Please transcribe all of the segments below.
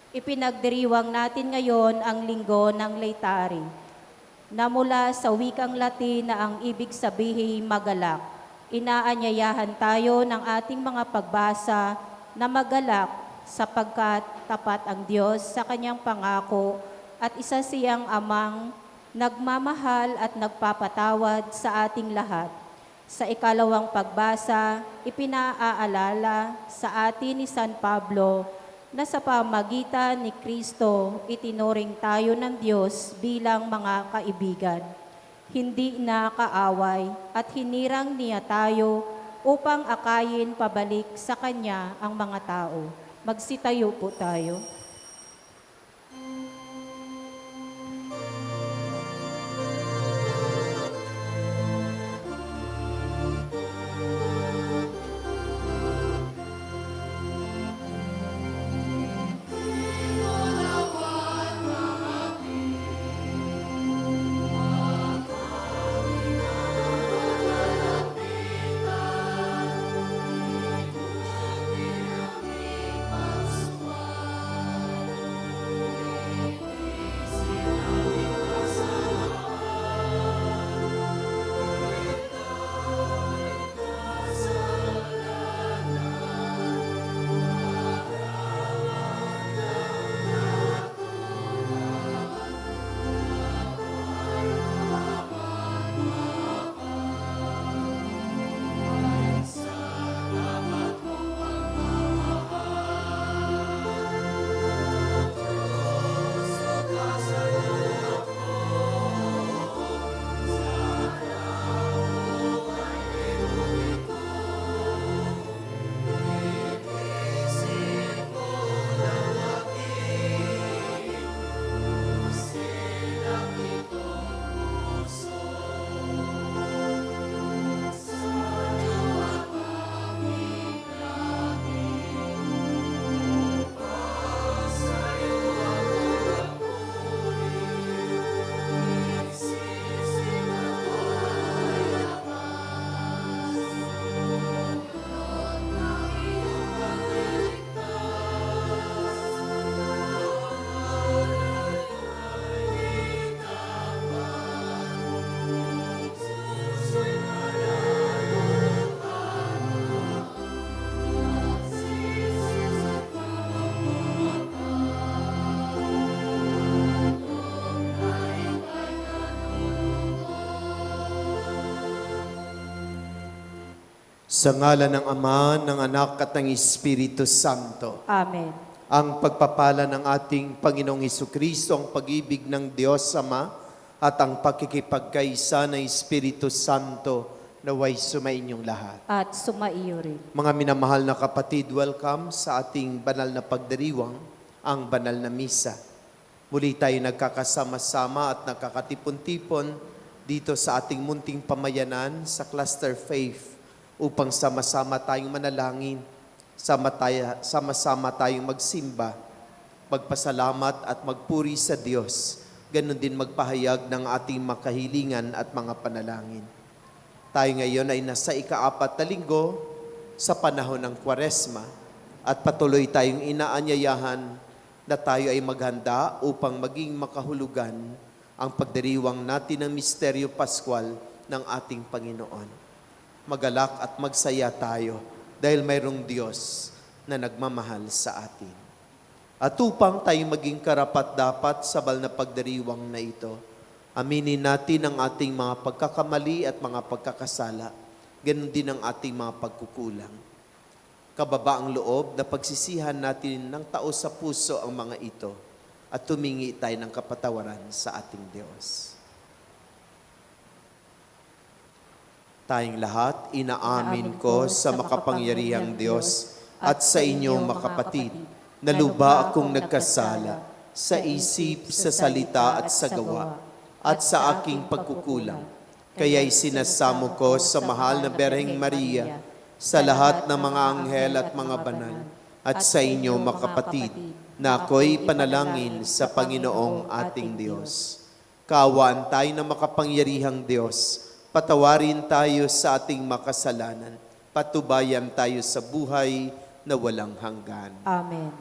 Ipinagdiriwang natin ngayon ang linggo ng Laetare, na mula sa wikang Latin na ang ibig sabihin magalak. Inaanyayahan tayo ng ating mga pagbasa na magalak sapagkat tapat ang Diyos sa kanyang pangako at isa siyang amang nagmamahal at nagpapatawad sa ating lahat. Sa ikalawang pagbasa, ipinaaalala sa atin ni San Pablo na sa pamagitan ni Kristo itinuring tayo ng Diyos bilang mga kaibigan. Hindi na kaaway at hinirang niya tayo upang akayin pabalik sa Kanya ang mga tao. Magsitayo po tayo. Sa ngalan ng Ama, ng Anak at ng Espiritu Santo. Amen. Ang pagpapala ng ating Panginoong Hesukristo, ang pag-ibig ng Diyos Ama, at ang pakikipagkaisa ng Espiritu Santo naway sumainyong lahat. At sumaiyo rin. Mga minamahal na kapatid, welcome sa ating banal na pagdiriwang, ang banal na misa. Muli tayo nagkakasama-sama at nagkakatipon-tipon dito sa ating munting pamayanan sa Cluster Faith upang sama-sama tayong manalangin, sama-sama tayong magsimba, magpasalamat at magpuri sa Diyos, ganun din magpahayag ng ating makahilingan at mga panalangin. Tayo ngayon ay nasa ika-4 na linggo sa panahon ng Kwaresma at patuloy tayong inaanyayahan na tayo ay maghanda upang maging makahulugan ang pagdiriwang natin ng Misteryo Pascual ng ating Panginoon. Magalak at magsaya tayo dahil mayroong Diyos na nagmamahal sa atin. At upang tayo maging karapat-dapat sa banal na pagdiriwang na ito, aminin natin ang ating mga pagkakamali at mga pagkakasala, ganun din ang ating mga pagkukulang. Kababaang loob na pagsisihan natin ng taos sa puso ang mga ito at tumingi tayo ng kapatawaran sa ating Diyos. Tayong lahat, inaamin ko sa makapangyarihang Diyos at sa inyo mga kapatid, na luba akong nagkasala sa isip, sa salita at sa gawa, at sa aking pagkukulang. Kaya'y sinasamo ko sa mahal na Berheng Maria, sa lahat ng mga anghel at mga banal, at sa inyo mga kapatid, na ako'y panalangin sa Panginoong ating Diyos. Kaawaan tayo ng makapangyarihang Diyos, patawarin tayo sa ating makasalanan, patubayan tayo sa buhay na walang hanggan. Amen.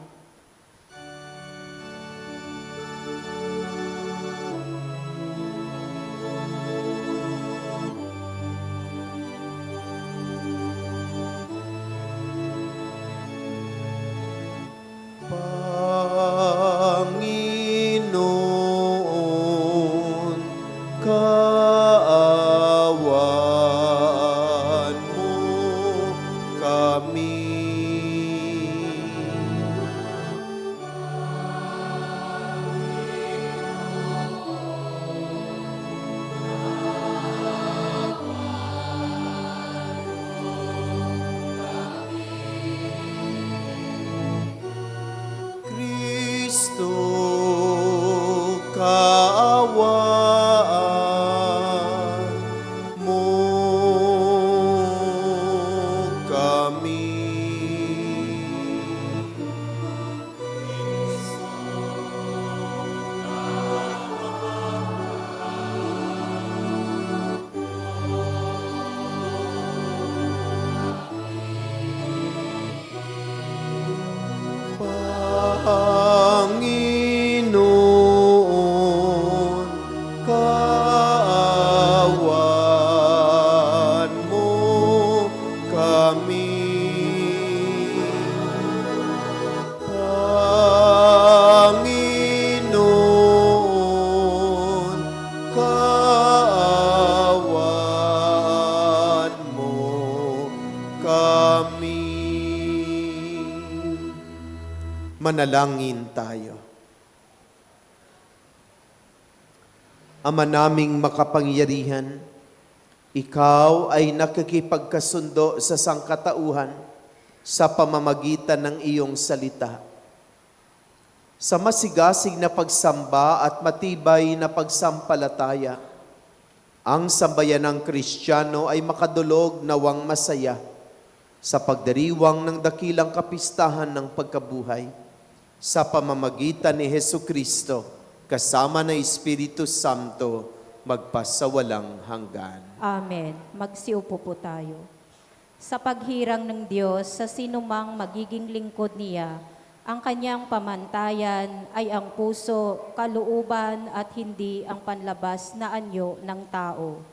Panginoon, kaawaan mo kami. Manalangin tayo. Ama naming makapangyarihan, Ikaw ay nakikipagkasundo sa sangkatauhan sa pamamagitan ng iyong salita. Sa masigasig na pagsamba at matibay na pagsampalataya, ang sambayanang Kristiyano ay makadulog nawang masaya sa pagdiriwang ng dakilang kapistahan ng pagkabuhay sa pamamagitan ni Hesukristo kasama ng Espiritu Santo magpasawalang hanggan. Amen. Magsiupo po tayo. Sa paghirang ng Diyos sa sinumang magiging lingkod niya, ang kanyang pamantayan ay ang puso, kalooban at hindi ang panlabas na anyo ng tao.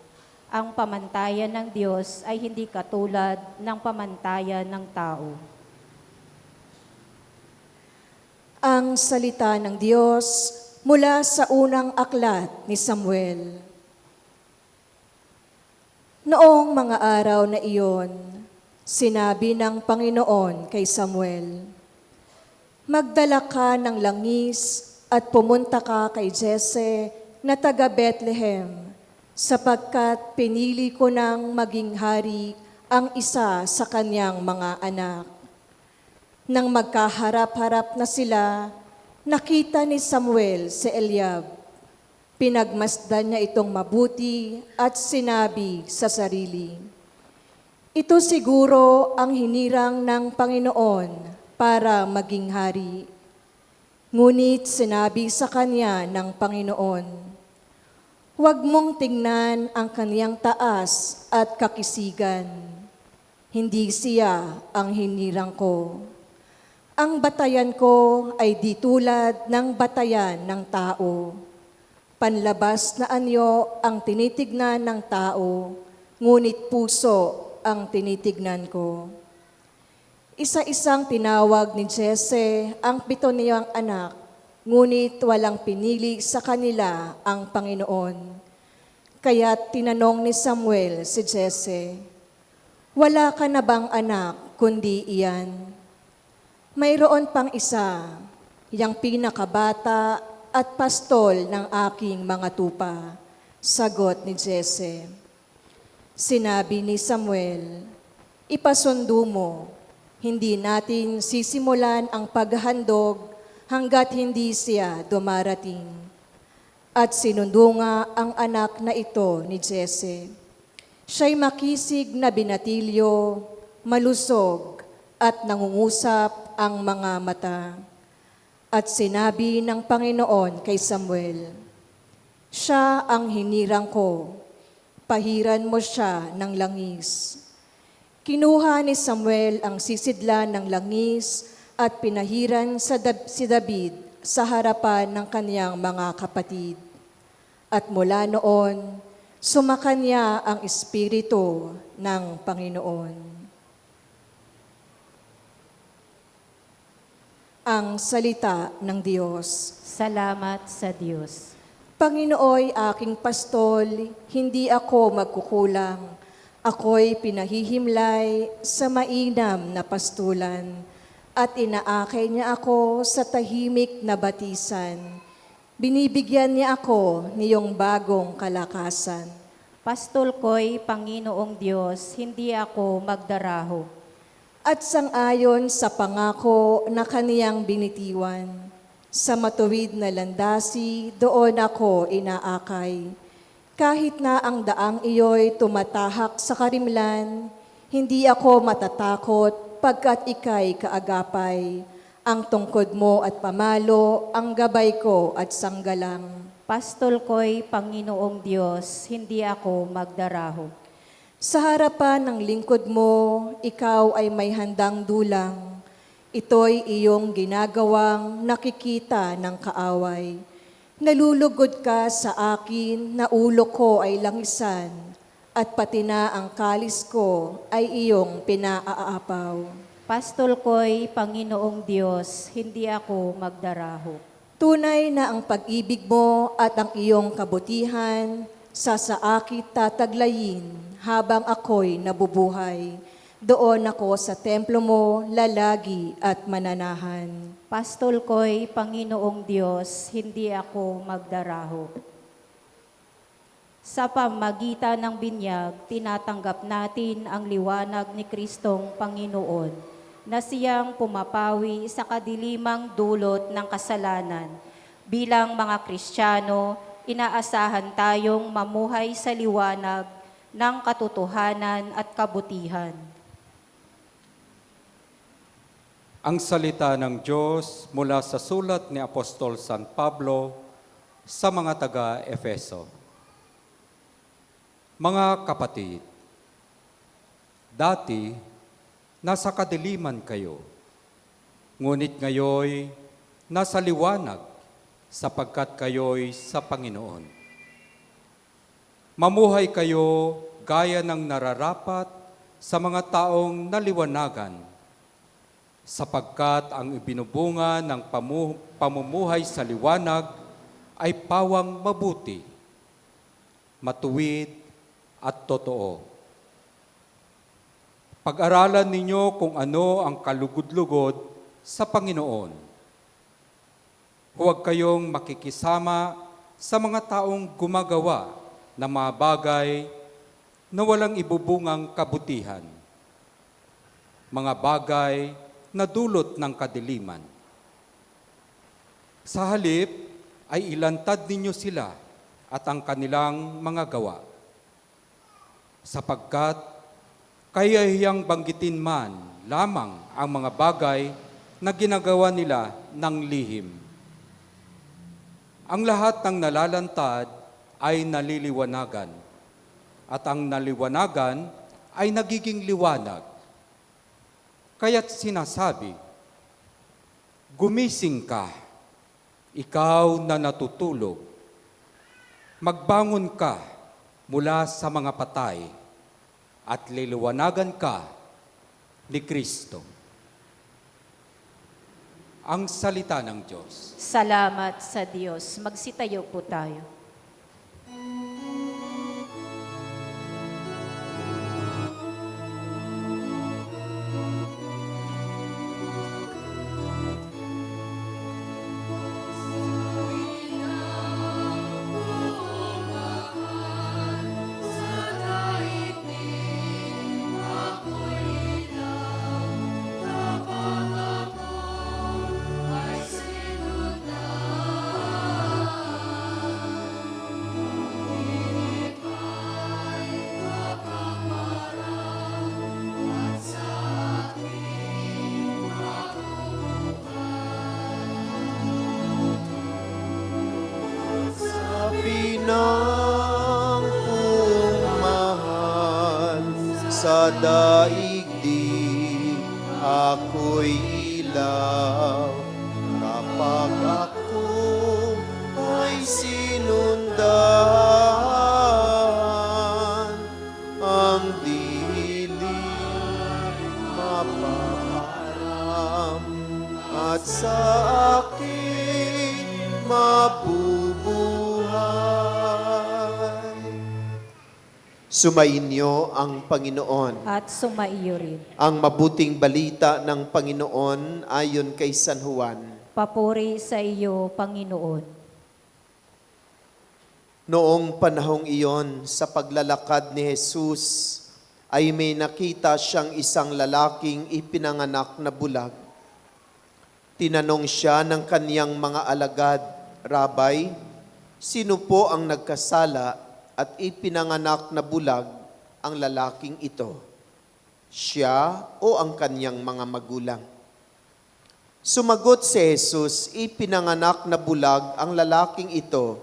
Ang pamantayan ng Diyos ay hindi katulad ng pamantayan ng tao. Ang salita ng Diyos mula sa unang aklat ni Samuel. Noong mga araw na iyon, sinabi ng Panginoon kay Samuel, "Magdala ka ng langis at pumunta ka kay Jesse na taga Bethlehem, sapagkat pinili ko ng maging hari ang isa sa kanyang mga anak." Nang magkaharap-harap na sila, nakita ni Samuel si Eliab. Pinagmasdan niya itong mabuti at sinabi sa sarili, "Ito siguro ang hinirang ng Panginoon para maging hari." Ngunit sinabi sa kanya ng Panginoon, "Huwag mong tingnan ang kaniyang taas at kakisigan. Hindi siya ang hinirang ko. Ang batayan ko ay di tulad ng batayan ng tao. Panlabas na anyo ang tinitignan ng tao, ngunit puso ang tinitignan ko." Isa-isang tinawag ni Jesse ang 7 niyang anak, ngunit walang pinili sa kanila ang Panginoon. Kaya't tinanong ni Samuel si Jesse, "Wala ka na bang anak kundi iyan?" "Mayroon pang isa, yang pinakabata at pastol ng aking mga tupa," sagot ni Jesse. Sinabi ni Samuel, "Ipasundo mo, hindi natin sisimulan ang paghahandog hanggat hindi siya dumarating." At sinundo nga ang anak na ito ni Jesse. Siya'y makisig na binatilyo, malusog at nangungusap ang mga mata. At sinabi ng Panginoon kay Samuel, "Siya ang hinirang ko, pahiran mo siya ng langis." Kinuha ni Samuel ang sisidlan ng langis at pinahiran si David sa harapan ng kaniyang mga kapatid. At mula noon, sumakanya ang Espiritu ng Panginoon. Ang salita ng Diyos. Salamat sa Diyos. Panginooy aking pastol, hindi ako magkukulang. Ako'y pinahihimlay sa mainam na pastulan, at inaakay niya ako sa tahimik na batisan. Binibigyan niya ako niyong bagong kalakasan. Pastol ko'y Panginoong Diyos, hindi ako magdaraho. At sangayon sa pangako na kaniyang binitiwan, sa matuwid na landasi, doon ako inaakay. Kahit na ang daang iyo'y tumatahak sa karimlan, hindi ako matatakot pagkat ika'y kaagapay. Ang tungkod mo at pamalo, ang gabay ko at sanggalang. Pastol ko'y Panginoong Diyos, hindi ako magdaraho. Sa harapan ng lingkod mo, ikaw ay may handang dulang. Ito'y iyong ginagawang nakikita ng kaaway. Nalulugod ka sa akin na ulo ko ay langisan. at pati na ang kalis ko ay iyong pinaaapaw. Pastol ko'y Panginoong Diyos, hindi ako magdaraho. Tunay na ang pag-ibig mo at ang iyong kabutihan sa saakit tataglayin habang ako'y nabubuhay. Doon ako sa templo mo, lalagi at mananahan. Pastol ko'y Panginoong Diyos, hindi ako magdaraho. Sa pamagitan ng binyag, tinatanggap natin ang liwanag ni Kristong Panginoon na siyang pumapawi sa kadilimang dulot ng kasalanan. Bilang mga Kristiyano, inaasahan tayong mamuhay sa liwanag ng katotohanan at kabutihan. Ang salita ng Diyos mula sa sulat ni Apostol San Pablo sa mga taga-Efeso. Mga kapatid, dati nasa kadiliman kayo, ngunit ngayoy nasa liwanag sapagkat kayo'y sa Panginoon. Mamuhay kayo gaya ng nararapat sa mga taong naliwanagan, sapagkat ang ibinubunga ng pamumuhay sa liwanag ay pawang mabuti, matuwid at totoo. Pag-aralan ninyo kung ano ang kalugod-lugod sa Panginoon. Huwag kayong makikisama sa mga taong gumagawa ng mga bagay na walang ibubungang kabutihan, mga bagay na dulot ng kadiliman. Sa halip ay ilantad ninyo sila at ang kanilang mga gawa, sapagkat kayahiyang banggitin man lamang ang mga bagay na ginagawa nila ng lihim. Ang lahat ng nalalantad ay naliliwanagan, at ang naliwanagan ay nagiging liwanag. Kaya't sinasabi, gumising ka, ikaw na natutulog. Magbangon ka mula sa mga patay at liliwanagan ka ni Kristo. Ang salita ng Diyos. Salamat sa Diyos. Magsitayo po tayo. Pinang pumahal sa daigdig, ako'y ilaw. Kapag ako ay sinundan, ang dilim mapaparam at sa akin mabubuhay. Sumainyo ang Panginoon. At sumaiyo rin. Ang mabuting balita ng Panginoon ayon kay San Juan. Papuri sa iyo, Panginoon. Noong panahong iyon, sa paglalakad ni Jesus, ay may nakita siyang isang lalaking ipinanganak na bulag. Tinanong siya ng kaniyang mga alagad, Rabay, sino po ang nagkasala at ipinanganak na bulag ang lalaking ito? Siya o ang kaniyang mga magulang? Sumagot si Jesus, ipinanganak na bulag ang lalaking ito,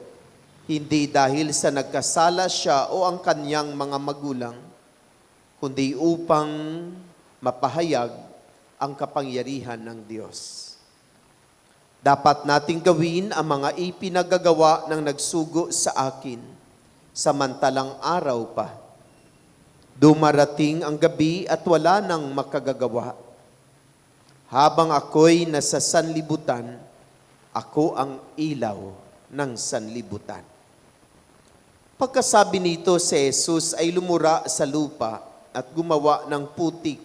hindi dahil sa nagkasala siya o ang kaniyang mga magulang, kundi upang mapahayag ang kapangyarihan ng Diyos. Dapat nating gawin ang mga ipinagagawa ng nagsugo sa akin, samantalang araw pa. Dumarating ang gabi at wala nang makagagawa. Habang ako'y nasa sanlibutan, ako ang ilaw ng sanlibutan. Pagkasabi nito, si Jesus ay lumura sa lupa at gumawa ng putik.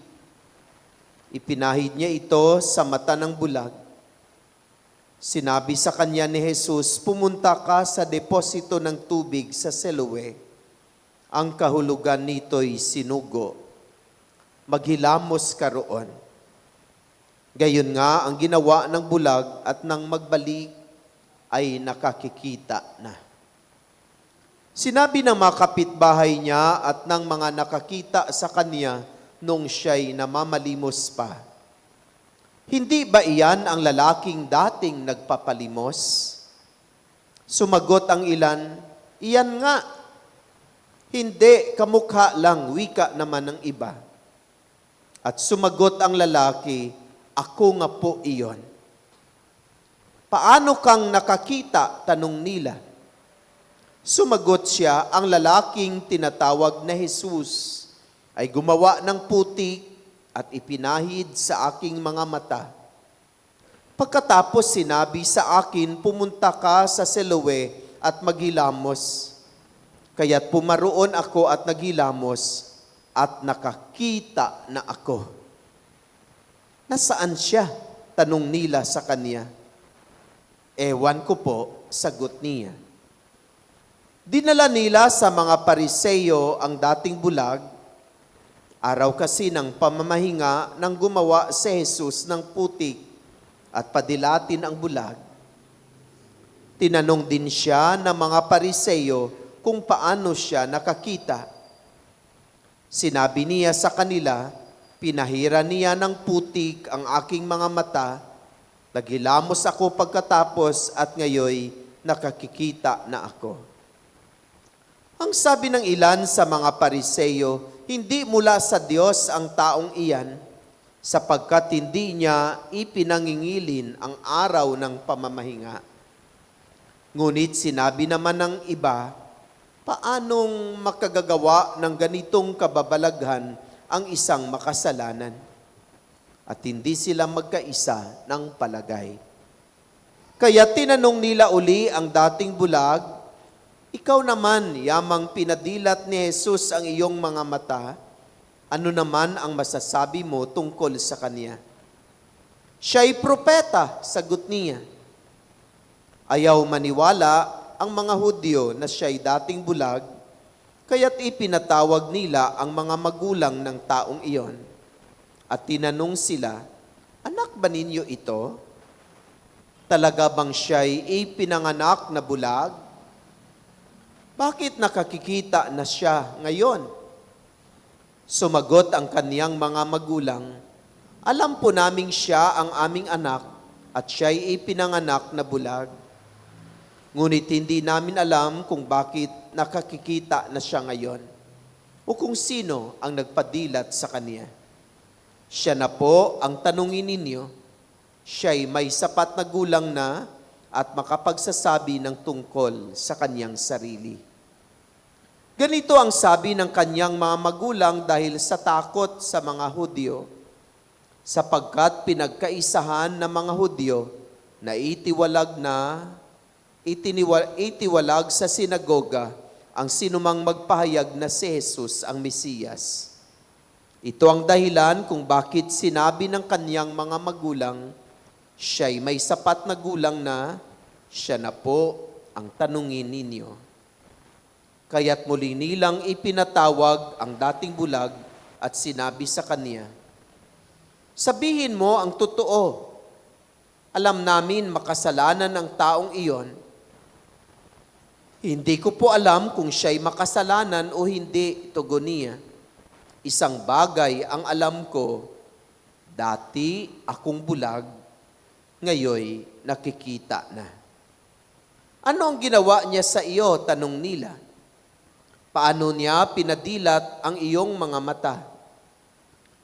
Ipinahid niya ito sa mata ng bulag. Sinabi sa kanya ni Jesus, pumunta ka sa deposito ng tubig sa Siloe. Ang kahulugan nito'y sinugo. Maghilamos ka roon. Gayon nga, ang ginawa ng bulag at nang magbalik ay nakakikita na. Sinabi ng mga kapitbahay niya at ng mga nakakita sa kanya nung siya'y namamalimos pa, hindi ba iyan ang lalaking dating nagpapalimos? Sumagot ang ilan, iyan nga. Hindi, kamukha lang, wika naman ng iba. At sumagot ang lalaki, ako nga po iyon. Paano kang nakakita? Tanong nila. Sumagot siya, ang lalaking tinatawag na Jesus ay gumawa ng putik at ipinahid sa aking mga mata. Pagkatapos sinabi sa akin, pumunta ka sa Siloe at maghilamos. Kaya't pumaroon ako at naghilamos at nakakita na ako. Nasaan siya? Tanong nila sa kanya. Ewan ko po, sagot niya. Dinala nila sa mga Pariseo ang dating bulag. Araw kasi ng pamamahinga nang gumawa si Jesus ng putik at padilatin ang bulag. Tinanong din siya ng mga Pariseo kung paano siya nakakita. Sinabi niya sa kanila, pinahira niya ng putik ang aking mga mata, naghilamos ako pagkatapos at ngayoy nakakikita na ako. Ang sabi ng ilan sa mga Pariseo, hindi mula sa Diyos ang taong iyan, sapagkat hindi niya ipinangingilin ang araw ng pamamahinga. Ngunit sinabi naman ng iba, paanong makagagawa ng ganitong kababalaghan ang isang makasalanan? At hindi sila magkaisa ng palagay. Kaya tinanong nila uli ang dating bulag, ikaw naman, yamang pinadilat ni Jesus ang iyong mga mata, ano naman ang masasabi mo tungkol sa kanya? Siya'y propeta, sagot niya. Ayaw maniwala ang mga Hudyo na siya'y dating bulag, kaya't ipinatawag nila ang mga magulang ng taong iyon. At tinanong sila, anak ba ninyo ito? Talaga bang siya'y ipinanganak na bulag? Bakit nakakikita na siya ngayon? Sumagot ang kaniyang mga magulang, alam po naming siya ang aming anak at siya'y ipinanganak na bulag. Ngunit hindi namin alam kung bakit nakakikita na siya ngayon o kung sino ang nagpadilat sa kanya. Siya na po ang tanungin ninyo. Siya'y may sapat na gulang na at makapagsasabi ng tungkol sa kanyang sarili. Ganito ang sabi ng kanyang mga magulang dahil sa takot sa mga Hudyo, sapagkat pinagkaisahan ng mga Hudyo na itiwalag sa sinagoga ang sinumang magpahayag na si Jesus ang Mesiyas. Ito ang dahilan kung bakit sinabi ng kanyang mga magulang, siya'y may sapat na gulang na, siya na po ang tanungin ninyo. Kaya't muli nilang ipinatawag ang dating bulag at sinabi sa kanya, sabihin mo ang totoo. Alam namin makasalanan ang taong iyon. Hindi ko po alam kung siya'y makasalanan o hindi, tugon niya. Isang bagay ang alam ko, dati akong bulag, ngayoy nakikita na. Ano ang ginawa niya sa iyo? Tanong nila. Paano niya pinadilat ang iyong mga mata?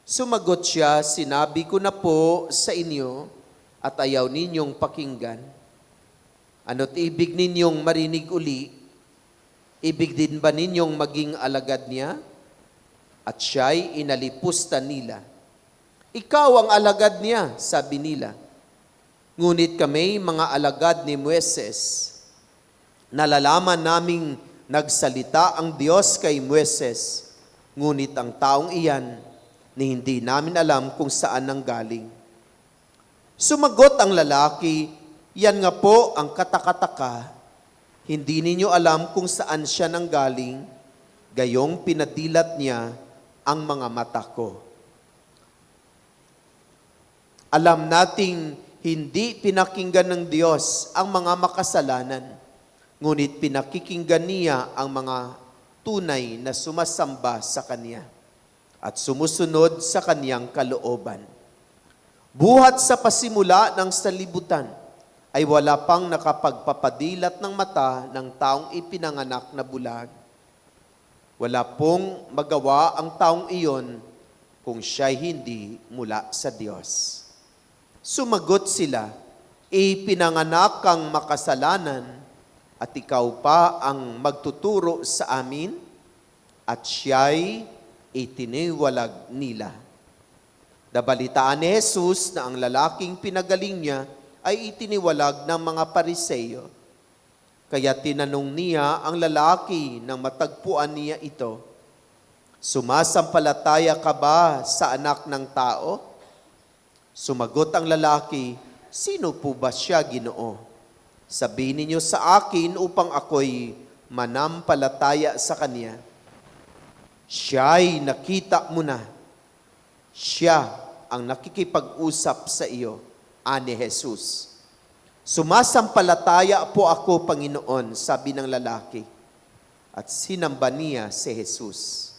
Sumagot siya, sinabi ko na po sa inyo at ayaw ninyong pakinggan. Ano't ibig ninyong marinig uli? Ibig din ba ninyong maging alagad niya? At siya'y inalipusta nila. Ikaw ang alagad niya, sabi nila. Ngunit kami, mga alagad ni Moises, nalalaman naming nagsalita ang Diyos kay Moises, ngunit ang taong iyan ni hindi namin alam kung saan nanggaling. Sumagot ang lalaki, yan nga po ang katakataka. Hindi ninyo alam kung saan siya nanggaling, gayong pinadilat niya ang mga mata ko. Alam nating hindi pinakinggan ng Diyos ang mga makasalanan, ngunit pinakikinggan niya ang mga tunay na sumasamba sa Kanya at sumusunod sa Kanyang kalooban. Buhat sa pasimula ng sanlibutan ay wala pang nakapagpapadilat ng mata ng taong ipinanganak na bulag. Wala pong magawa ang taong iyon kung siya'y hindi mula sa Diyos. Sumagot sila, ipinanganak kang makasalanan at ikaw pa ang magtuturo sa amin at siya'y itiniwalag nila. Nabalitaan ni Jesus na ang lalaking pinagaling niya ay itiniwalag ng mga Pariseyo. Kaya tinanong niya ang lalaki nang matagpuan niya ito, sumasampalataya ka ba sa anak ng tao? Sumagot ang lalaki, sino po ba siya, Ginoo? Sabihin ninyo sa akin upang ako'y manampalataya sa kanya. Siya'y nakita mo na. Siya ang nakikipag-usap sa iyo, ani Jesus. Sumasampalataya po ako, Panginoon, sabi ng lalaki. At sinamba niya si Jesus.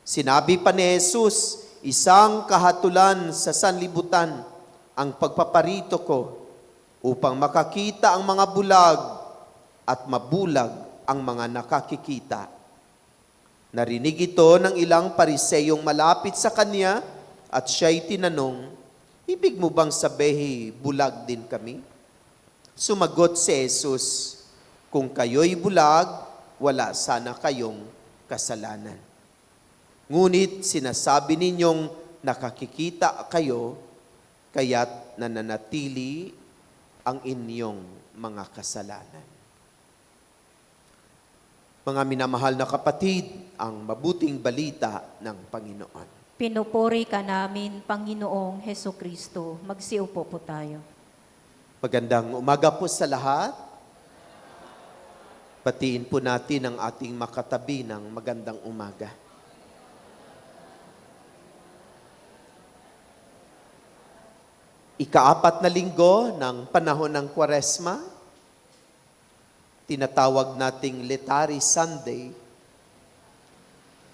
Sinabi pa ni Jesus, isang kahatulan sa sanlibutan ang pagpaparito ko upang makakita ang mga bulag at mabulag ang mga nakakikita. Narinig ito ng ilang Pariseyong malapit sa kanya at siya'y tinanong, ibig mo bang sabihin bulag din kami? Sumagot si Jesus, kung kayo'y bulag, wala sana kayong kasalanan. Ngunit sinasabi ninyong nakakikita kayo, kaya't nananatili ang inyong mga kasalanan. Mga minamahal na kapatid, ang mabuting balita ng Panginoon. Pinupuri ka namin, Panginoong Heso Kristo. Magsiupo po tayo. Magandang umaga po sa lahat. Batiin po natin ang ating makatabi ng magandang umaga. Ika-4 na linggo ng panahon ng Kwaresma, tinatawag nating Letari Sunday,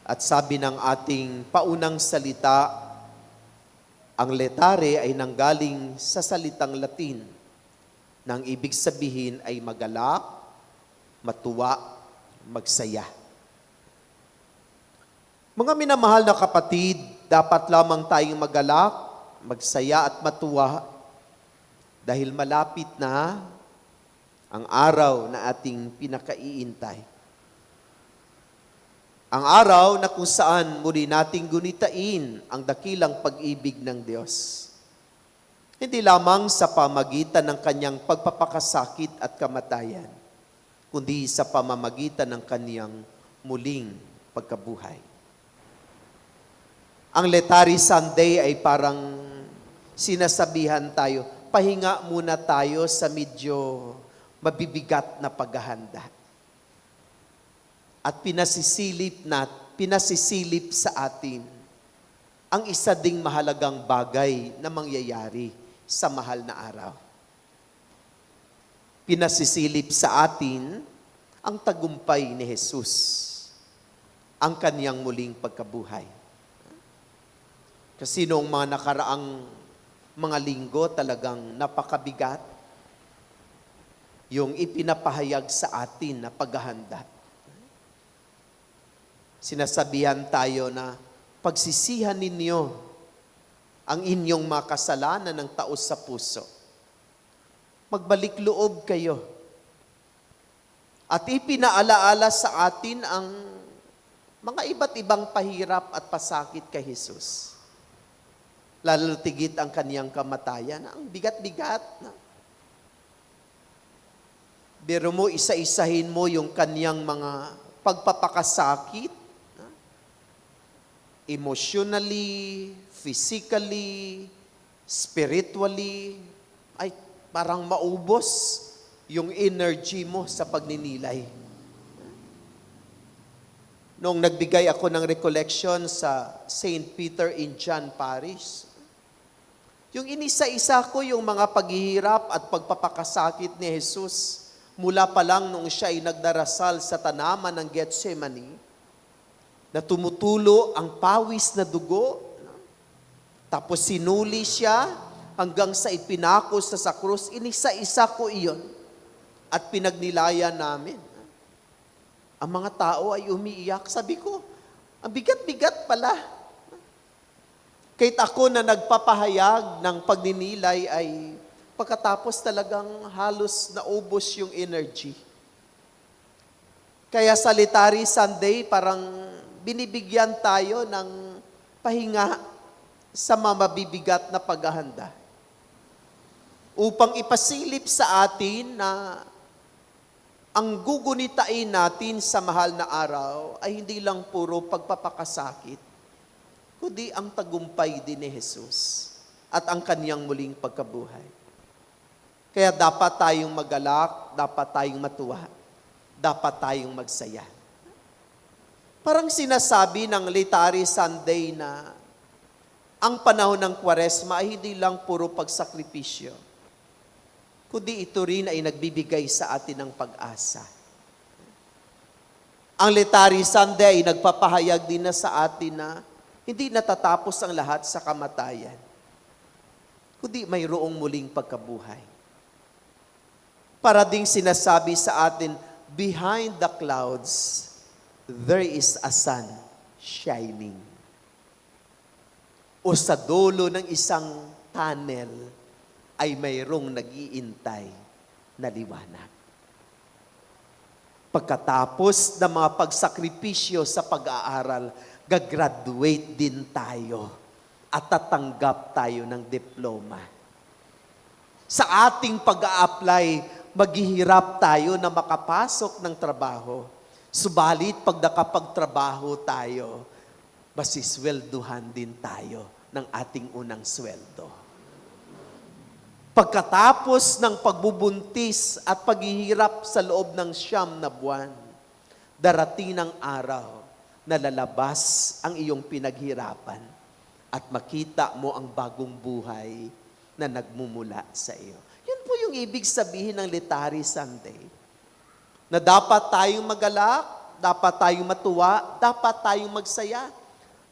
at sabi ng ating paunang salita, ang letare ay nanggaling sa salitang Latin, nang ibig sabihin ay magalak, matuwa, magsaya. Mga minamahal na kapatid, dapat lamang tayong magalak, magsaya at matuwa dahil malapit na ang araw na ating pinakaiintay. Ang araw na kung saan muli nating gunitain ang dakilang pag-ibig ng Diyos. Hindi lamang sa pamagitan ng kanyang pagpapakasakit at kamatayan, kundi sa pamamagitan ng kanyang muling pagkabuhay. Ang Letari Sunday ay parang sinasabihan tayo, pahinga muna tayo sa medyo mabibigat na paghahanda. At pinasisilip sa atin ang isa ding mahalagang bagay na mangyayari sa mahal na araw. Pinasisilip sa atin ang tagumpay ni Jesus, ang kaniyang muling pagkabuhay. Kasi noong mga nakaraang mga linggo talagang napakabigat yung ipinapahayag sa atin na paghahanda. Sinasabihan tayo na pagsisihan ninyo ang inyong mga kasalanan ng taos sa puso. Magbalik loob kayo. At ipinaalaala sa atin ang mga iba't ibang pahirap at pasakit kay Jesus. Lalo tigit ang kaniyang kamatayan. Ang bigat-bigat. Biro mo, isa-isahin mo yung kaniyang mga pagpapakasakit. Emotionally, physically, spiritually, ay parang maubos yung energy mo sa pagninilay. Noong nagbigay ako ng recollection sa St. Peter in John Parish, yung inisa-isa ko yung mga paghihirap at pagpapakasakit ni Jesus mula pa lang nung siya ay nagdarasal sa tanaman ng Gethsemane, na tumutulo ang pawis na dugo, tapos sinuli siya hanggang sa ipinakos sa krus. Inisa-isa ko iyon at pinagnilayan namin. Ang mga tao ay umiiyak. Sabi ko, ang bigat-bigat pala. Kahit ako na nagpapahayag ng pagninilay ay pagkatapos talagang halos naubos yung energy. Kaya sa Litany Sunday, parang binibigyan tayo ng pahinga sa mabibigat na paghahanda. Upang ipasilip sa atin na ang gugunitain natin sa mahal na araw ay hindi lang puro pagpapakasakit, kundi ang tagumpay din ni Jesus at ang kaniyang muling pagkabuhay. Kaya dapat tayong magalak, dapat tayong matuwa, dapat tayong magsaya. Parang sinasabi ng Litany Sunday na ang panahon ng Kwaresma ay hindi lang puro pagsakripisyo, kundi ito rin ay nagbibigay sa atin ng pag-asa. Ang Litany Sunday ay nagpapahayag din na sa atin na hindi natatapos ang lahat sa kamatayan, kundi mayroong muling pagkabuhay. Para ding sinasabi sa atin, behind the clouds, there is a sun shining. O sa dulo ng isang tunnel ay mayroong nag-iintay na liwanag. Pagkatapos ng mga pagsakripisyo sa pag-aaral, gagraduate din tayo at tatanggap tayo ng diploma. Sa ating pag-a-apply, maghihirap tayo na makapasok ng trabaho. Subalit, pag nakapagtrabaho tayo, masiswelduhan din tayo ng ating unang sweldo. Pagkatapos ng pagbubuntis at paghihirap sa loob ng 9 na buwan, darating ang araw na lalabas ang iyong pinaghirapan at makita mo ang bagong buhay na nagmumula sa iyo. Yun po yung ibig sabihin ng Litany Sunday. Na dapat tayong magalak, dapat tayong matuwa, dapat tayong magsaya.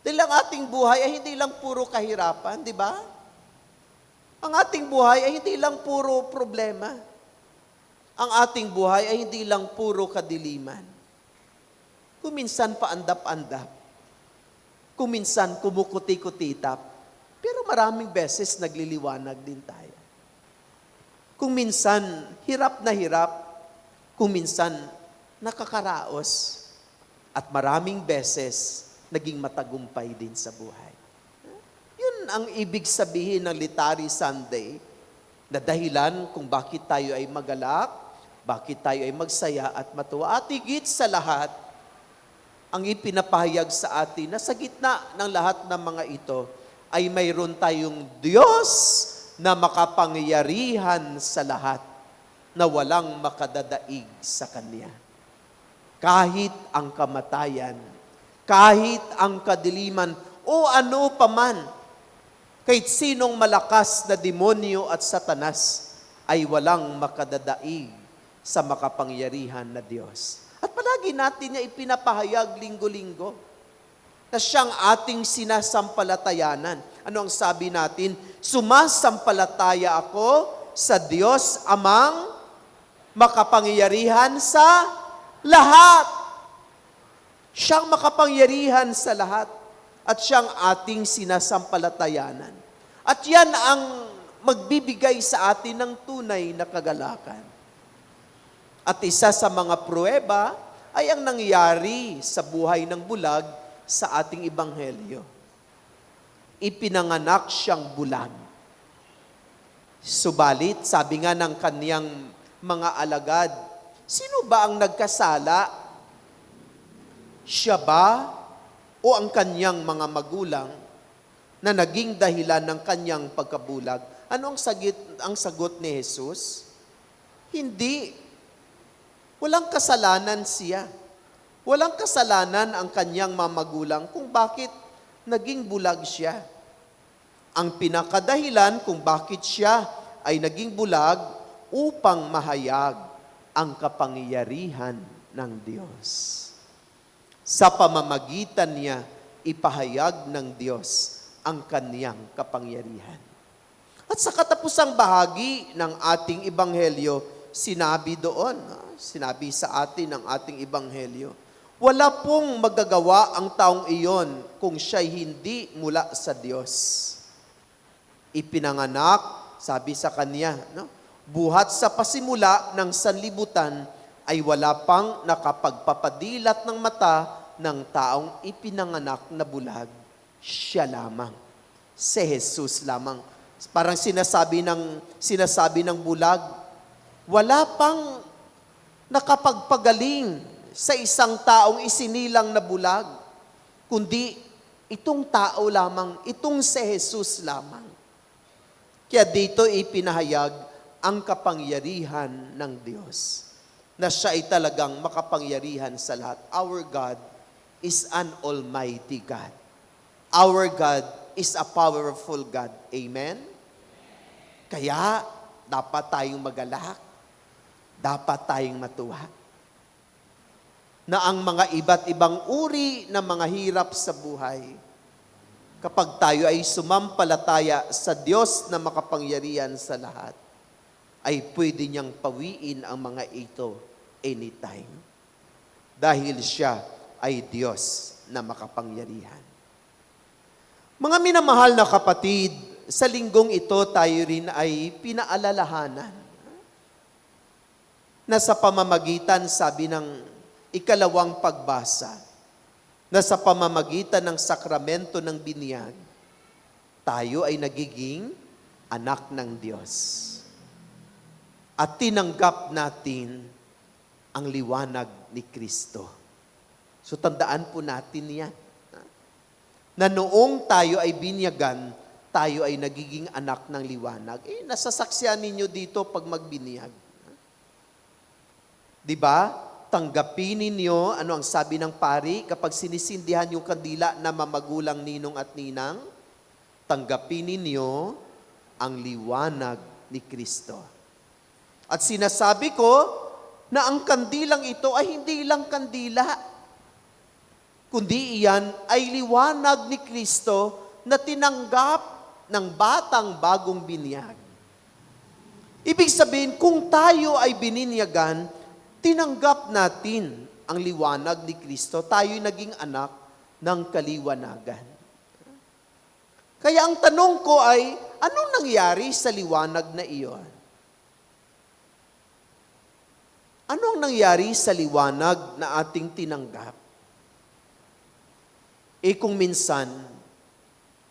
Dahil ang ating buhay ay hindi lang puro kahirapan, di ba? Ang ating buhay ay hindi lang puro problema. Ang ating buhay ay hindi lang puro kadiliman. Kuminsan paandap-andap. Kuminsan kumukuti-kutitap. Pero maraming beses nagliliwanag din tayo. Kung minsan hirap na hirap, kung minsan nakakaraos, at maraming beses naging matagumpay din sa buhay. Yun ang ibig sabihin ng Litany Sunday, na dahilan kung bakit tayo ay magalak, bakit tayo ay magsaya at matuwa. At higit sa lahat, ang ipinapahayag sa atin na sa gitna ng lahat ng mga ito, ay mayroon tayong Diyos na makapangyarihan sa lahat, na walang makadadaig sa Kanya. Kahit ang kamatayan, kahit ang kadiliman, o ano paman, kahit sinong malakas na demonyo at satanas, ay walang makadadaig sa makapangyarihan na Diyos. At palagi natin niya ipinapahayag linggo-linggo, na siyang ating sinasampalatayanan. Ano ang sabi natin? Sumasampalataya ako sa Diyos amang makapangyarihan sa lahat. Siyang makapangyarihan sa lahat at siyang ating sinasampalatayanan. At yan ang magbibigay sa atin ng tunay na kagalakan. At isa sa mga pruweba ay ang nangyari sa buhay ng bulag sa ating ebanghelyo. Ipinanganak siyang bulag. Subalit, sabi nga ng kaniyang mga alagad, sino ba ang nagkasala? Siya ba o ang kaniyang mga magulang na naging dahilan ng kaniyang pagkabulag? Ano ang sagot ni Jesus? Hindi. Walang kasalanan siya. Walang kasalanan ang kaniyang mga magulang kung bakit naging bulag siya. Ang pinakadahilan kung bakit siya ay naging bulag upang mahayag ang kapangyarihan ng Diyos. Sa pamamagitan niya, ipahayag ng Diyos ang kaniyang kapangyarihan. At sa katapusang bahagi ng ating ebanghelyo, sinabi doon, sinabi sa atin ng ating ebanghelyo, wala pong magagawa ang taong iyon kung siya'y hindi mula sa Diyos. Ipinanganak, sabi sa kanya, buhat sa pasimula ng sanlibutan ay wala pang nakapagpapadilat ng mata ng taong ipinanganak na bulag. Siya lamang. Si Jesus lamang. Parang sinasabi ng bulag, wala pang nakapagpagaling sa isang taong isinilang na bulag, kundi itong tao lamang, itong si Jesus lamang. Kaya dito ipinahayag ang kapangyarihan ng Diyos, na siya ay talagang makapangyarihan sa lahat. Our God is an almighty God. Our God is a powerful God. Amen? Kaya, dapat tayong magalak. Dapat tayong matuwa. Na ang mga iba't ibang uri ng mga hirap sa buhay, kapag tayo ay sumampalataya sa Diyos na makapangyarihan sa lahat, ay pwede niyang pawiin ang mga ito anytime. Dahil siya ay Diyos na makapangyarihan. Mga minamahal na kapatid, sa linggong ito tayo rin ay pinaalalahanan na sa pamamagitan, sabi ng ikalawang pagbasa, na sa pamamagitan ng sakramento ng binyag, tayo ay nagiging anak ng Diyos. At tinanggap natin ang liwanag ni Kristo. So tandaan po natin yan. Na noong tayo ay binyagan, tayo ay nagiging anak ng liwanag. Nasasaksihan ninyo dito pag magbinyag. Diba? Tanggapin ninyo, ano ang sabi ng pari, kapag sinisindihan yung kandila na mamagulang ninong at ninang, tanggapin ninyo ang liwanag ni Kristo. At sinasabi ko na ang kandilang ito ay hindi lang kandila, kundi iyan ay liwanag ni Kristo na tinanggap ng batang bagong binyag. Ibig sabihin, kung tayo ay bininyagan, tinanggap natin ang liwanag ni Kristo, tayo'y naging anak ng kaliwanagan. Kaya ang tanong ko ay, anong nangyari sa liwanag na iyon? Ano ang nangyari sa liwanag na ating tinanggap? Kung minsan,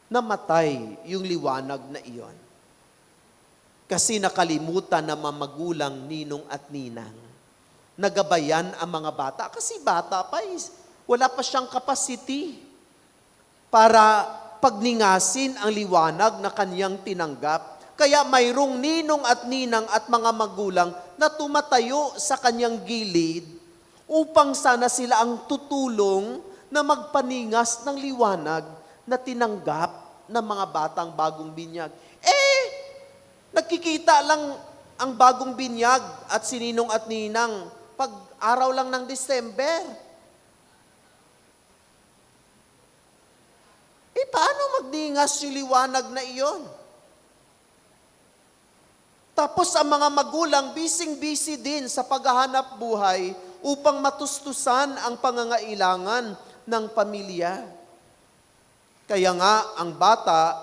namatay yung liwanag na iyon. Kasi nakalimutan na mamagulang, ninong at ninang. Nagabayan ang mga bata. Kasi bata pa, wala pa siyang capacity para pagningasin ang liwanag na kanyang tinanggap. Kaya mayroong ninong at ninang at mga magulang na tumatayo sa kanyang gilid upang sana sila ang tutulong na magpaningas ng liwanag na tinanggap ng mga batang bagong binyag. Nagkikita lang ang bagong binyag at sininong at ninang pag araw lang ng December. Paano magningas yung liwanag na iyon? Tapos ang mga magulang, busy din sa paghahanap buhay upang matustusan ang pangangailangan ng pamilya. Kaya nga, ang bata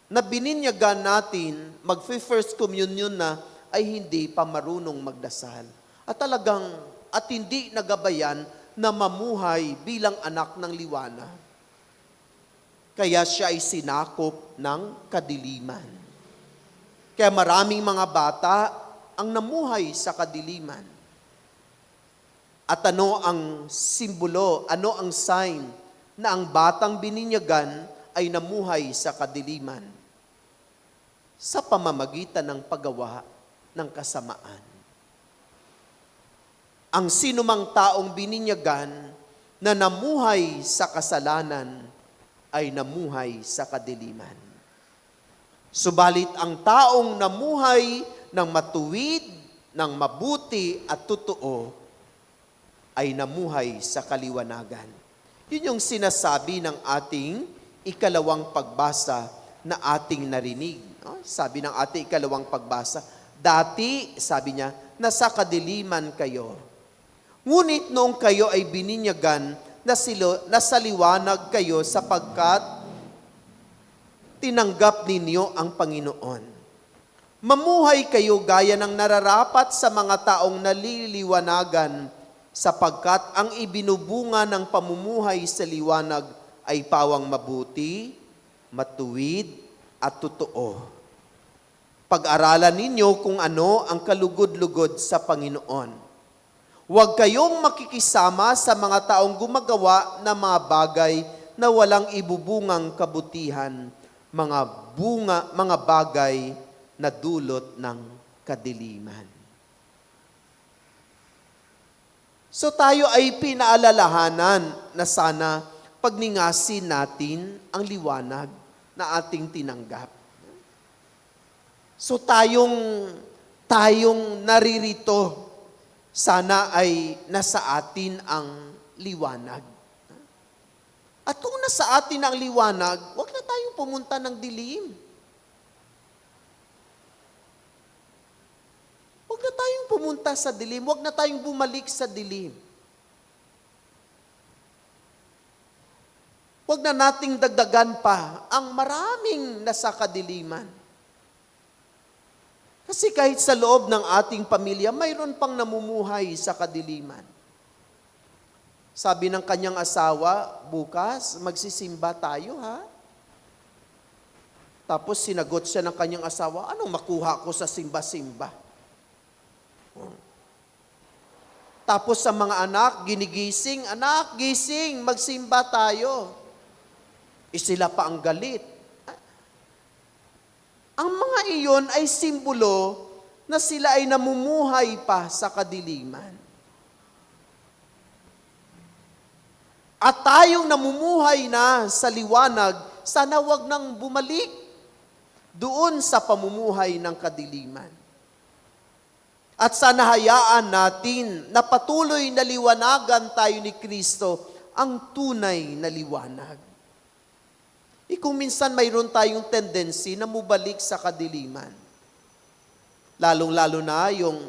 na bininyagan natin, mag-first communion na, ay hindi pa marunong magdasal. At talagang at hindi nagabayan na mamuhay bilang anak ng liwanag. Kaya siya ay sinakop ng kadiliman. Kaya maraming mga bata ang namuhay sa kadiliman. At ano ang simbolo, ano ang sign na ang batang bininyagan ay namuhay sa kadiliman? Sa pamamagitan ng paggawa ng kasamaan. Ang sinumang taong bininyagan na namuhay sa kasalanan ay namuhay sa kadiliman. Subalit ang taong namuhay ng matuwid, ng mabuti at totoo ay namuhay sa kaliwanagan. Yun yung sinasabi ng ating ikalawang pagbasa na ating narinig. Sabi ng ating ikalawang pagbasa, dati, sabi niya, nasa kadiliman kayo. Ngunit noong kayo ay bininyagan, nasa liwanag kayo sapagkat tinanggap ninyo ang Panginoon. Mamuhay kayo gaya ng nararapat sa mga taong naliliwanagan sapagkat ang ibinubunga ng pamumuhay sa liwanag ay pawang mabuti, matuwid, at totoo. Pag-aralan ninyo kung ano ang kalugod-lugod sa Panginoon. Huwag kayong makikisama sa mga taong gumagawa ng mga bagay na walang ibubungang kabutihan, mga bagay na dulot ng kadiliman. So tayo ay pinaalalahanan na sana pagningasin natin ang liwanag na ating tinanggap. So tayong naririto, sana ay nasa atin ang liwanag. At kung nasa atin ang liwanag, huwag na tayong pumunta ng dilim. Huwag na tayong pumunta sa dilim. Huwag na tayong bumalik sa dilim. Huwag na nating dagdagan pa ang maraming nasa kadiliman. Kasi kahit sa loob ng ating pamilya, mayroon pang namumuhay sa kadiliman. Sabi ng kanyang asawa, bukas, magsisimba tayo ha? Tapos sinagot siya ng kanyang asawa, anong makuha ko sa simba-simba? Tapos sa mga anak, ginigising, anak, gising, magsimba tayo. Sila pa ang galit. Ang mga iyon ay simbolo na sila ay namumuhay pa sa kadiliman. At tayong namumuhay na sa liwanag, sana wag nang bumalik doon sa pamumuhay ng kadiliman. At sana hayaan natin na patuloy na liwanagan tayo ni Kristo ang tunay na liwanag. Kung minsan mayroon tayong tendency na mubalik sa kadiliman. Lalong-lalo na yung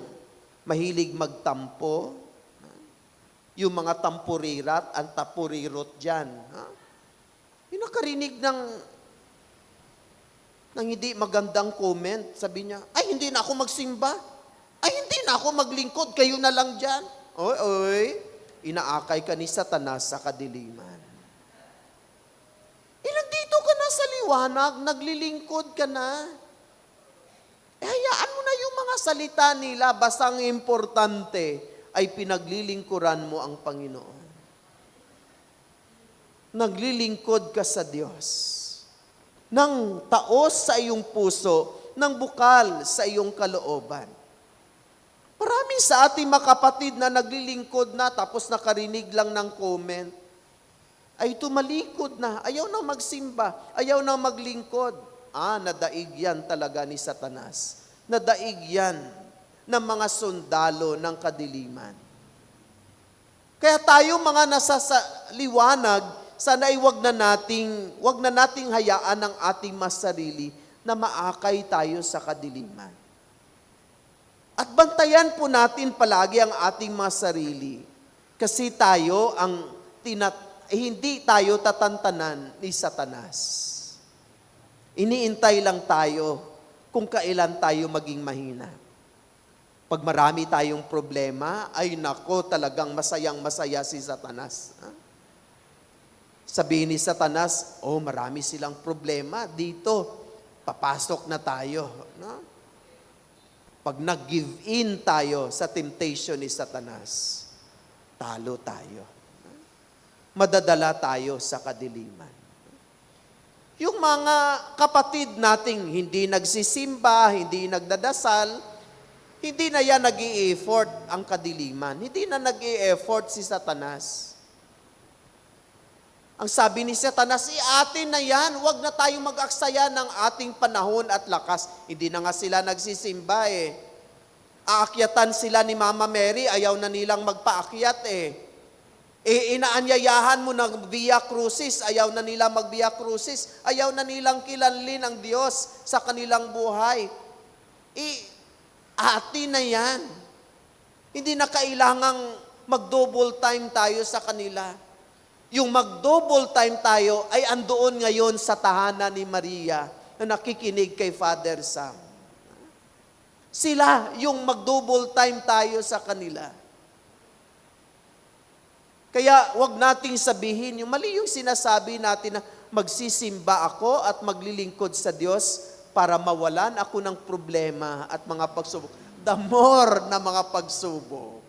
mahilig magtampo, yung mga tampurirat, ang tapurirot dyan. Yung nakarinig ng hindi magandang comment, sabi niya, ay hindi na ako magsimba, ay hindi na ako maglingkod, kayo na lang dyan. Oy, inaakay ka ni Satanas sa kadiliman. Nandito ka na sa liwanag, naglilingkod ka na. Hayaan mo na yung mga salita nila, basta ang importante ay pinaglilingkuran mo ang Panginoon. Naglilingkod ka sa Diyos. Nang taos sa iyong puso, nang bukal sa iyong kalooban. Marami sa ating mga kapatid na naglilingkod na tapos nakarinig lang ng comment, ay tumalikod na, ayaw na magsimba, ayaw na maglingkod. Nadaig yan talaga ni Satanas. Nadaig yan ng mga sundalo ng kadiliman. Kaya tayo mga nasa liwanag, sana ay wag na nating hayaan ang ating masarili na maakay tayo sa kadiliman. At bantayan po natin palagi ang ating mga sarili. Kasi tayo hindi tayo tatantanan ni Satanas. Iniintay lang tayo kung kailan tayo maging mahina. Pag marami tayong problema, ay nako, talagang masayang-masaya si Satanas. Ha? Sabihin ni Satanas, oh, marami silang problema dito. Papasok na tayo. No? Pag nag-give in tayo sa temptation ni Satanas, talo tayo. Madadala tayo sa kadiliman. Yung mga kapatid nating hindi nagsisimba, hindi nagdadasal, hindi na yan nag-i-effort ang kadiliman. Hindi na nag-i-effort si Satanas. Ang sabi ni Satanas, atin na yan, huwag na tayong mag-aksaya ng ating panahon at lakas. Hindi na nga sila nagsisimba eh. Aakyatan sila ni Mama Mary, ayaw na nilang magpaakyat eh. Inaanyayahan mo ng Via Crucis, ayaw na nilang mag-Via Crucis, ayaw na nilang kilanlin ang Diyos sa kanilang buhay. Atin na yan. Hindi na kailangang mag-double time tayo sa kanila. Yung mag-double time tayo ay andoon ngayon sa tahanan ni Maria na nakikinig kay Father Sam. Sila yung mag-double time tayo sa kanila. Kaya wag nating sabihin, yung mali yung sinasabi natin na magsisimba ako at maglilingkod sa Diyos para mawalan ako ng problema at mga pagsubok. The more na mga pagsubok,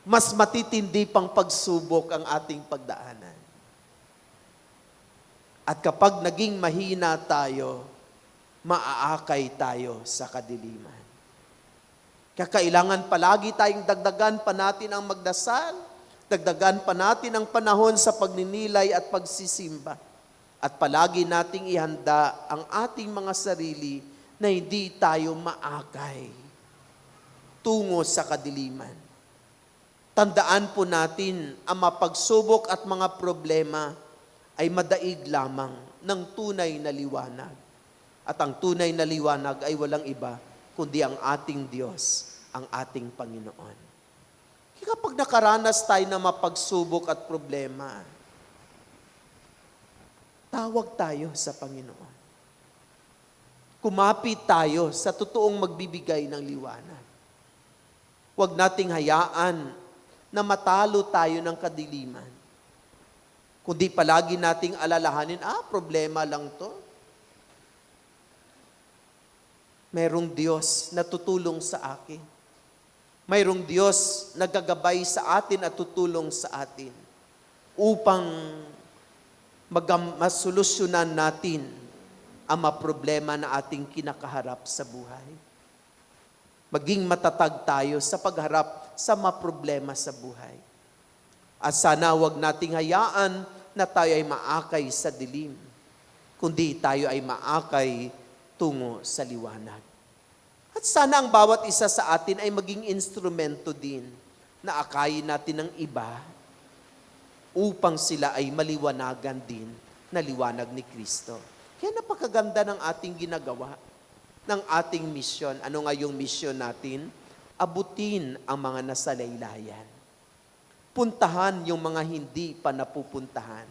mas matitindi pang pagsubok ang ating pagdaanan. At kapag naging mahina tayo, maaakay tayo sa kadiliman. Kailangan palagi tayong dagdagan pa natin ang magdasal, dagdagan pa natin ang panahon sa pagninilay at pagsisimba. At palagi nating ihanda ang ating mga sarili na hindi tayo maakay tungo sa kadiliman. Tandaan po natin, ang mapagsubok at mga problema ay madaig lamang ng tunay na liwanag. At ang tunay na liwanag ay walang iba, kundi ang ating Diyos, ang ating Panginoon. Kaya kapag nakaranas tayo na mapagsubok at problema, tawag tayo sa Panginoon. Kumapit tayo sa totoong magbibigay ng liwanag. Huwag nating hayaan na matalo tayo ng kadiliman. Kundi palagi nating alalahanin, problema lang to. Mayroong Diyos na tutulong sa akin. Mayroong Diyos na gagabay sa atin at tutulong sa atin upang masolusyonan natin ang mga problema na ating kinakaharap sa buhay. Maging matatag tayo sa pagharap sa mga problema sa buhay. At sana wag nating hayaan na tayo ay maakay sa dilim, kundi tayo ay maakay tungo sa liwanag. At sana ang bawat isa sa atin ay maging instrumento din na akayin natin ng iba upang sila ay maliwanagan din na liwanag ni Kristo. Kaya napakaganda ng ating ginagawa, ng ating misyon. Ano nga yung misyon natin? Abutin ang mga nasa laylayan. Puntahan yung mga hindi pa napupuntahan.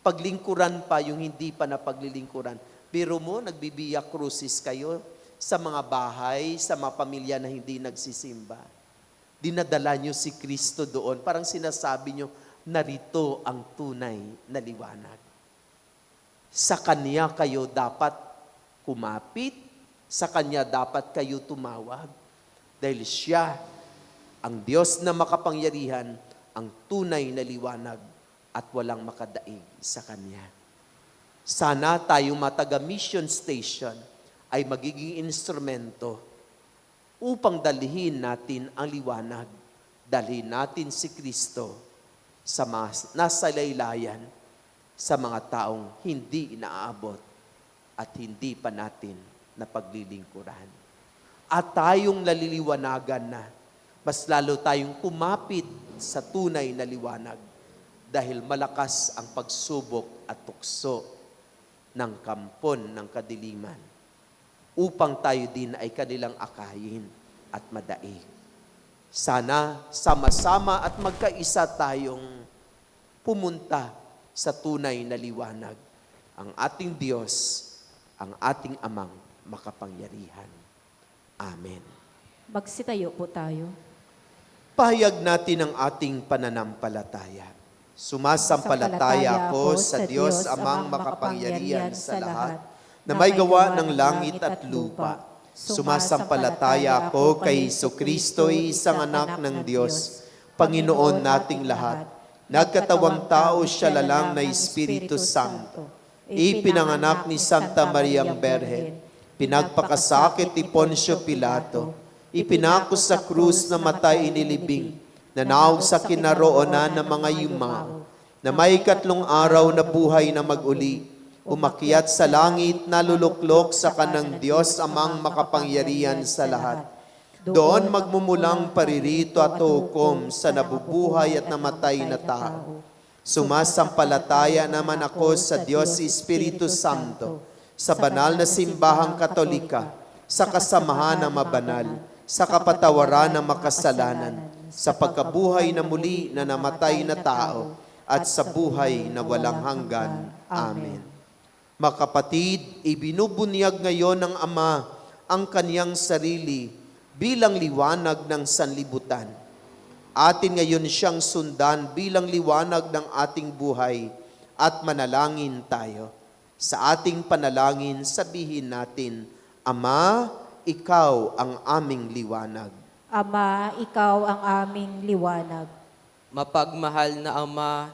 Paglingkuran pa yung hindi pa napaglilingkuran. Biro mo, nagbibiya crucis kayo sa mga bahay, sa mga pamilya na hindi nagsisimba. Dinadala nyo si Kristo doon. Parang sinasabi nyo, narito ang tunay na liwanag. Sa Kanya kayo dapat kumapit, sa Kanya dapat kayo tumawag. Dahil Siya, ang Diyos na makapangyarihan, ang tunay na liwanag at walang makadaig sa Kanya. Sana tayong mataga-mission station ay magiging instrumento upang dalhin natin ang liwanag. Dalhin natin si Kristo sa mga nasa laylayan, sa mga taong hindi inaabot at hindi pa natin napaglilingkuran. At tayong naliliwanagan na, mas lalo tayong kumapit sa tunay na liwanag dahil malakas ang pagsubok at tukso ng kampon ng kadiliman upang tayo din ay kanilang akayin at madaig. Sana sama-sama at magkaisa tayong pumunta sa tunay na liwanag. Ang ating Diyos, ang ating Amang makapangyarihan. Amen. Magsitayo po tayo. Pahayag natin ang ating pananampalataya. Sumasampalataya ako sa Diyos amang makapangyarihan sa lahat, na may gawa ng langit at lupa. Sumasampalataya ako kay Jesucristo, isang anak ng Diyos, Panginoon nating lahat. Nagkatawang tao siya lalang na Espiritu Santo. Ipinanganak ni Santa Mariang Berhen. Pinagpakasakit ni Poncio Pilato. Ipinako sa krus na matay inilibing. Nanaog sa kinaroonan ng mga yumao. Na may ikatlong araw na buhay na maguli. Umakyat sa langit, naluluklok sa kanang Diyos amang makapangyarihan sa lahat. Doon magmumulang paririto at hukom sa nabubuhay at namatay na tao. Sumasampalataya naman ako sa Diyos Espiritu Santo, sa banal na simbahang katolika, sa kasamahan ng mabanal, sa kapatawaran ng makasalanan, sa pagkabuhay na muli na namatay na tao, at sa buhay na walang hanggan. Amen. Mga kapatid, ibinubunyag ngayon ng Ama ang kaniyang sarili bilang liwanag ng sanlibutan. Atin ngayon siyang sundan bilang liwanag ng ating buhay at manalangin tayo. Sa ating panalangin, sabihin natin, Ama, Ikaw ang aming liwanag. Ama, Ikaw ang aming liwanag. Mapagmahal na Ama,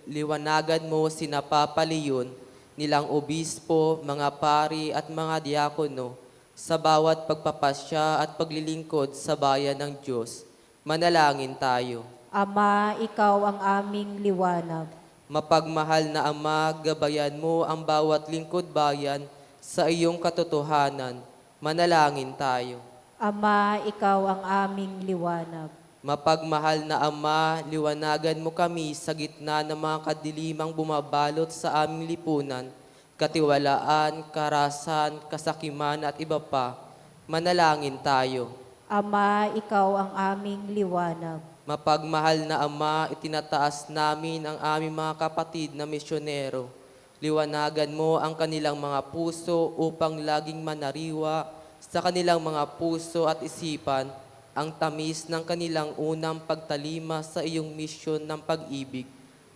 liwanagan mo sinapapaliyon nilang obispo, mga pari at mga diakono sa bawat pagpapasya at paglilingkod sa bayan ng Diyos. Manalangin tayo. Ama, Ikaw ang aming liwanag. Mapagmahal na Ama, gabayan mo ang bawat lingkod bayan sa iyong katotohanan. Manalangin tayo. Ama, Ikaw ang aming liwanag. Mapagmahal na Ama, liwanagan mo kami sa gitna ng mga kadilimang bumabalot sa aming lipunan, katiwalaan, karasan, kasakiman at iba pa. Manalangin tayo. Ama, Ikaw ang aming liwanag. Mapagmahal na Ama, itinataas namin ang aming mga kapatid na misyonero. Liwanagan mo ang kanilang mga puso upang laging manariwa sa kanilang mga puso at isipan ang tamis ng kanilang unang pagtalima sa iyong misyon ng pag-ibig.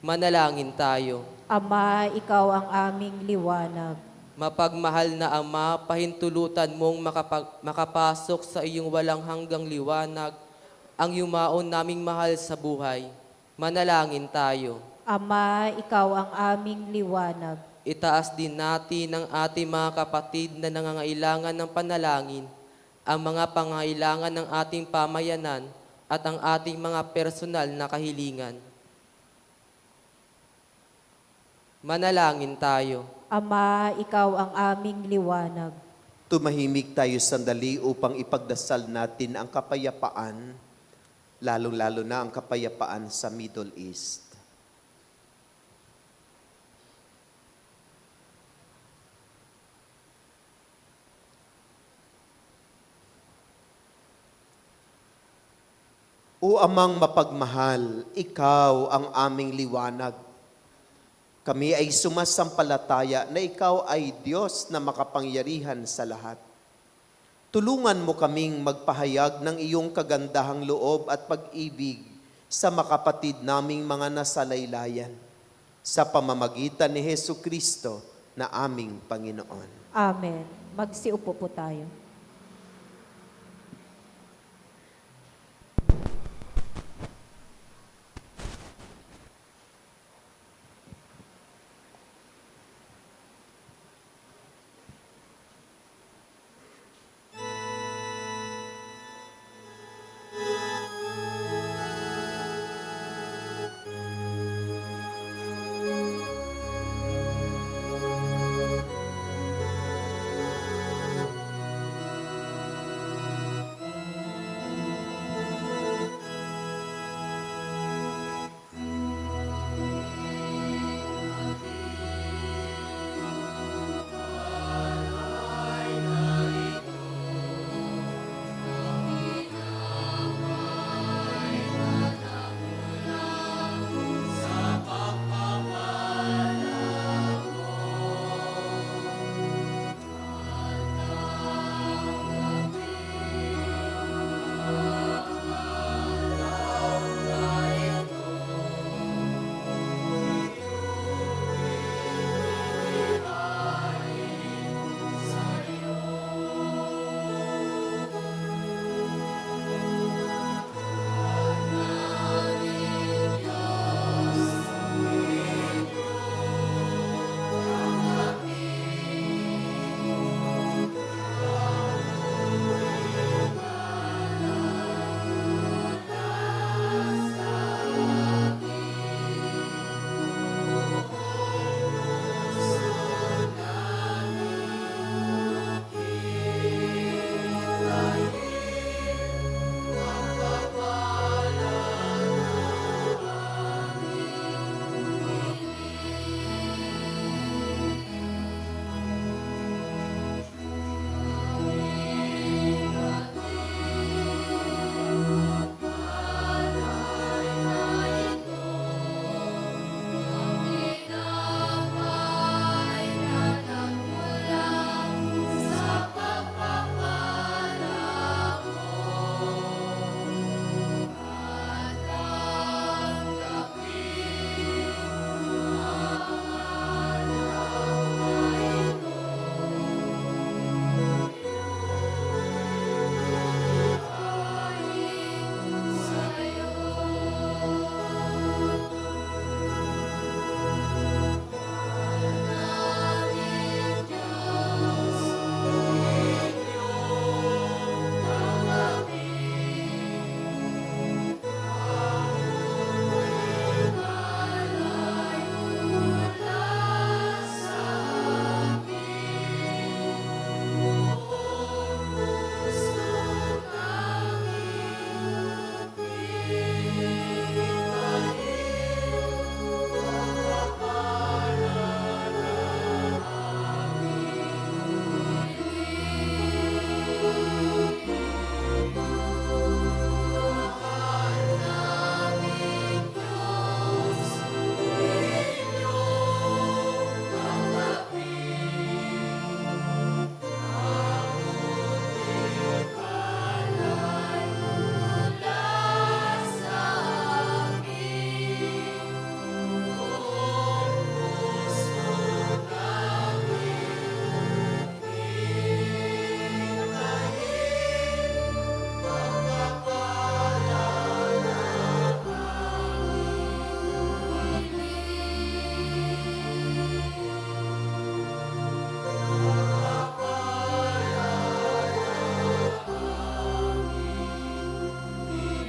Manalangin tayo. Ama, Ikaw ang aming liwanag. Mapagmahal na Ama, pahintulutan mong makapasok sa iyong walang hanggang liwanag ang yumaon naming mahal sa buhay. Manalangin tayo. Ama, Ikaw ang aming liwanag. Itaas din natin ang ating mga kapatid na nangangailangan ng panalangin, ang mga pangailangan ng ating pamayanan at ang ating mga personal na kahilingan. Manalangin tayo. Ama, Ikaw ang aming liwanag. Tumahimik tayo sandali upang ipagdasal natin ang kapayapaan, lalong-lalo na ang kapayapaan sa Middle East. O Amang mapagmahal, Ikaw ang aming liwanag. Kami ay sumasampalataya na Ikaw ay Diyos na makapangyarihan sa lahat. Tulungan mo kaming magpahayag ng iyong kagandahang loob at pag-ibig sa makapatid naming mga nasalaylayan sa pamamagitan ni Jesucristo na aming Panginoon. Amen. Magsiupo po tayo.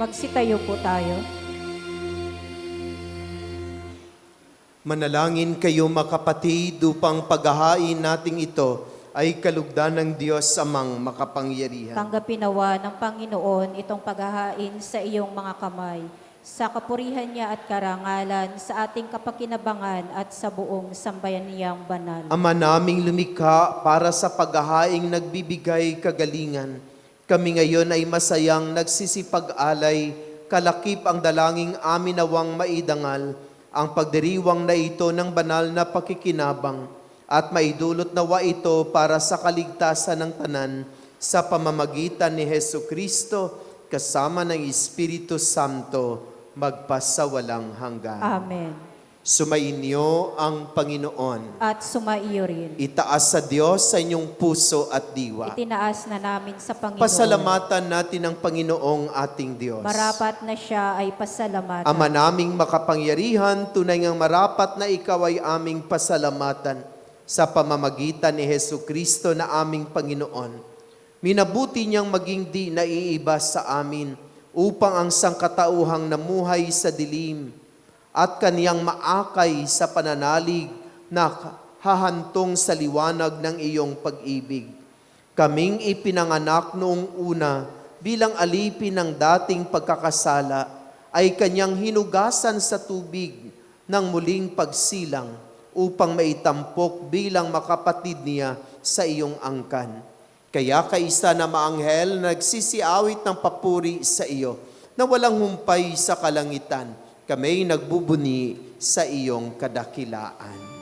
Magsitayo po tayo. Manalangin kayo mga kapatid upang paghahain nating ito ay kalugdan ng Diyos amang makapangyarihan. Tanggapin nawa ng Panginoon itong paghahain sa iyong mga kamay, sa kapurihan niya at karangalan, sa ating kapakinabangan at sa buong sambayan niyang banal. Ama naming lumikha para sa paghahaing nagbibigay kagalingan, kami ngayon ay masayang nagsisipag-alay, kalakip ang dalangin amin nawang maidangal, ang pagdiriwang na ito ng banal na pakikinabang, at maidulot nawa ito para sa kaligtasan ng tanan sa pamamagitan ni Hesu Kristo kasama ng Espiritu Santo magpasawalang hanggan. Amen. Sumainyo ang Panginoon. At sumaiyo rin. Itaas sa Diyos sa inyong puso at diwa. Itinaas na namin sa Panginoon. Pasalamatan natin ang Panginoong ating Diyos. Marapat na siya ay pasalamatan. Ama naming makapangyarihan, tunay ngang marapat na ikaw ay aming pasalamatan sa pamamagitan ni Hesu Kristo na aming Panginoon. Minabuti niyang maging di naiiba sa amin upang ang sangkatauhang namuhay sa dilim at kaniyang maakay sa pananalig na hahantong sa liwanag ng iyong pag-ibig. Kaming ipinanganak noong una bilang alipin ng dating pagkakasala ay kanyang hinugasan sa tubig ng muling pagsilang upang maitampok bilang makapatid niya sa iyong angkan. Kaya kaisa na maanghel nagsisiawit ng papuri sa iyo na walang humpay sa kalangitan, kami nagbubuni sa iyong kadakilaan.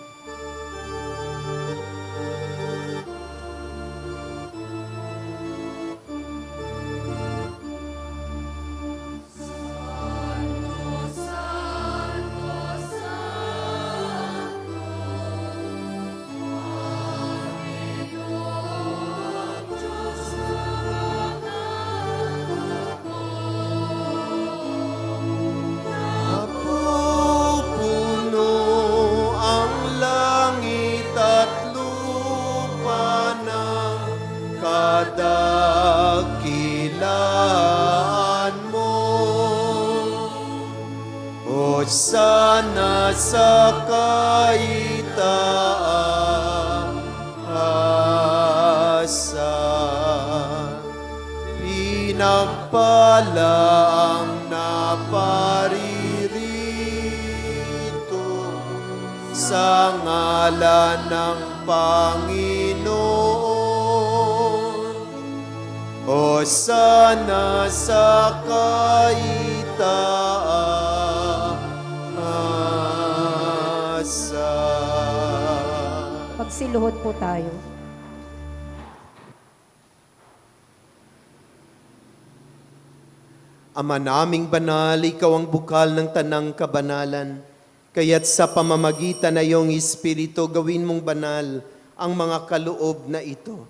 Napupuno ang langit at lupa ng kadakilaan mo. O sana sa kaitaasan, pinagpala ang naparirito sa ngalan ng Panginoon. O sana sa kaitaasan. Pagsiluhod po tayo. Ama naming banal, ikaw ang bukal ng tanang kabanalan. Kaya't sa pamamagitan na iyong Espiritu, gawin mong banal ang mga kaloob na ito,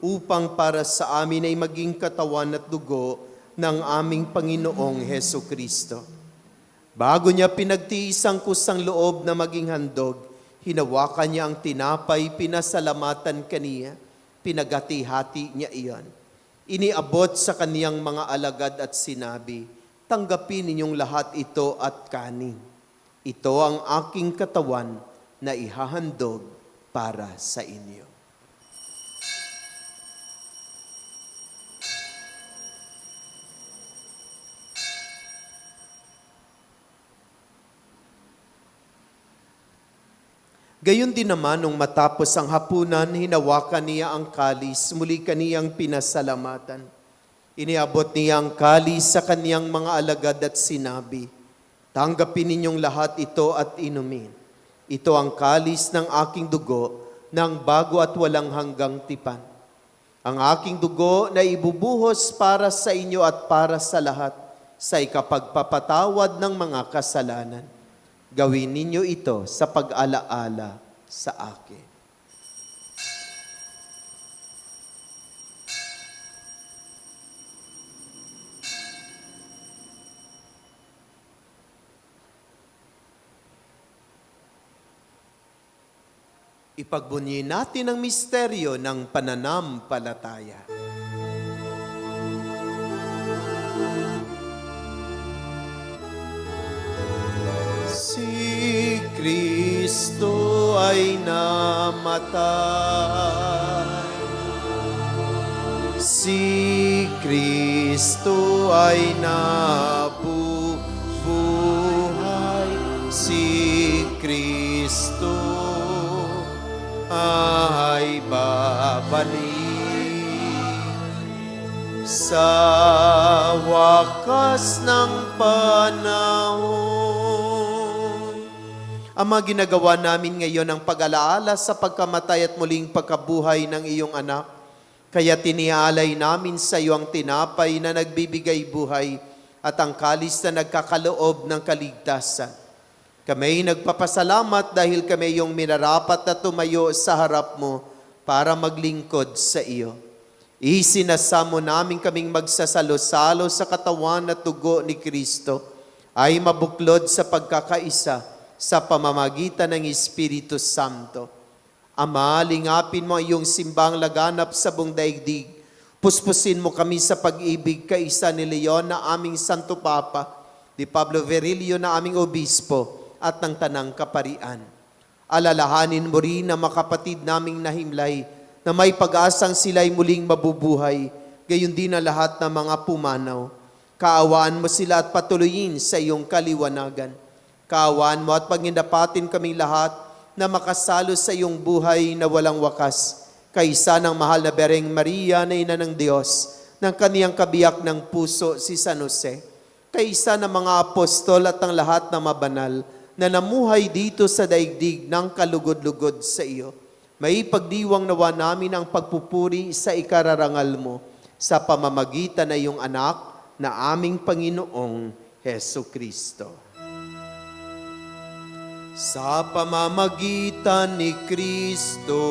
upang para sa amin ay maging katawan at dugo ng aming Panginoong Heso Kristo. Bago niya pinagtiis ang kusang loob na maging handog, hinawakan niya ang tinapay, pinasalamatan kaniya, pinagati-hati niya iyon. Iniabot sa kaniyang mga alagad at sinabi, tanggapin ninyong lahat ito at kanin. Ito ang aking katawan na ihahandog para sa inyo. Gayon din naman nung matapos ang hapunan, hinawakan niya ang kalis, muli kaniyang pinasalamatan. Iniabot niya ang kalis sa kaniyang mga alagad at sinabi, tanggapin ninyong lahat ito at inumin. Ito ang kalis ng aking dugo ng bago at walang hanggang tipan. Ang aking dugo na ibubuhos para sa inyo at para sa lahat sa ikapagpapatawad ng mga kasalanan. Gawin ninyo ito sa pag-alaala sa akin. Ipagbunyi natin ang misteryo ng pananampalataya. Kristo ay namatay. Si Kristo ay nabubuhay. Si Kristo ay babalik sa wakas ng panahon. Ama, ginagawa namin ngayon ang pag-alaala sa pagkamatay at muling pagkabuhay ng iyong anak. Kaya tinialay namin sa iyo ang tinapay na nagbibigay buhay at ang kalis na nagkakaloob ng kaligtasan. Kami nagpapasalamat dahil kami yung minarapat na tumayo sa harap mo para maglingkod sa iyo. Isinasamo namin kaming magsasalo-salo sa katawan at dugo ni Kristo ay mabuklod sa pagkakaisa sa pamamagitan ng Espiritu Santo. Ama, lingapin mo ang iyong simbang laganap sa buong daigdig. Puspusin mo kami sa pag-ibig kaisa ni Leon na aming Santo Papa, ni Pablo Virilio na aming Obispo at ng Tanang Kaparian. Alalahanin mo rin na makapatid naming nahimlay na may pag-asang sila'y muling mabubuhay, gayon din ang lahat ng mga pumanaw. Kaawaan mo sila at patuloyin sa iyong kaliwanagan. Kaawaan mo at pagnindapatin kaming lahat na makasalo sa iyong buhay na walang wakas, kaysa ng mahal na Bereng Maria na Ina ng Diyos, ng kaniyang kabiyak ng puso si San Jose, kaysa ng mga apostol at ang lahat na mabanal na namuhay dito sa daigdig ng kalugod-lugod sa iyo. May pagdiwang nawa namin ang pagpupuri sa ikararangal mo sa pamamagitan na iyong anak na aming Panginoong Heso Kristo. Sa pamamagitan ni Kristo,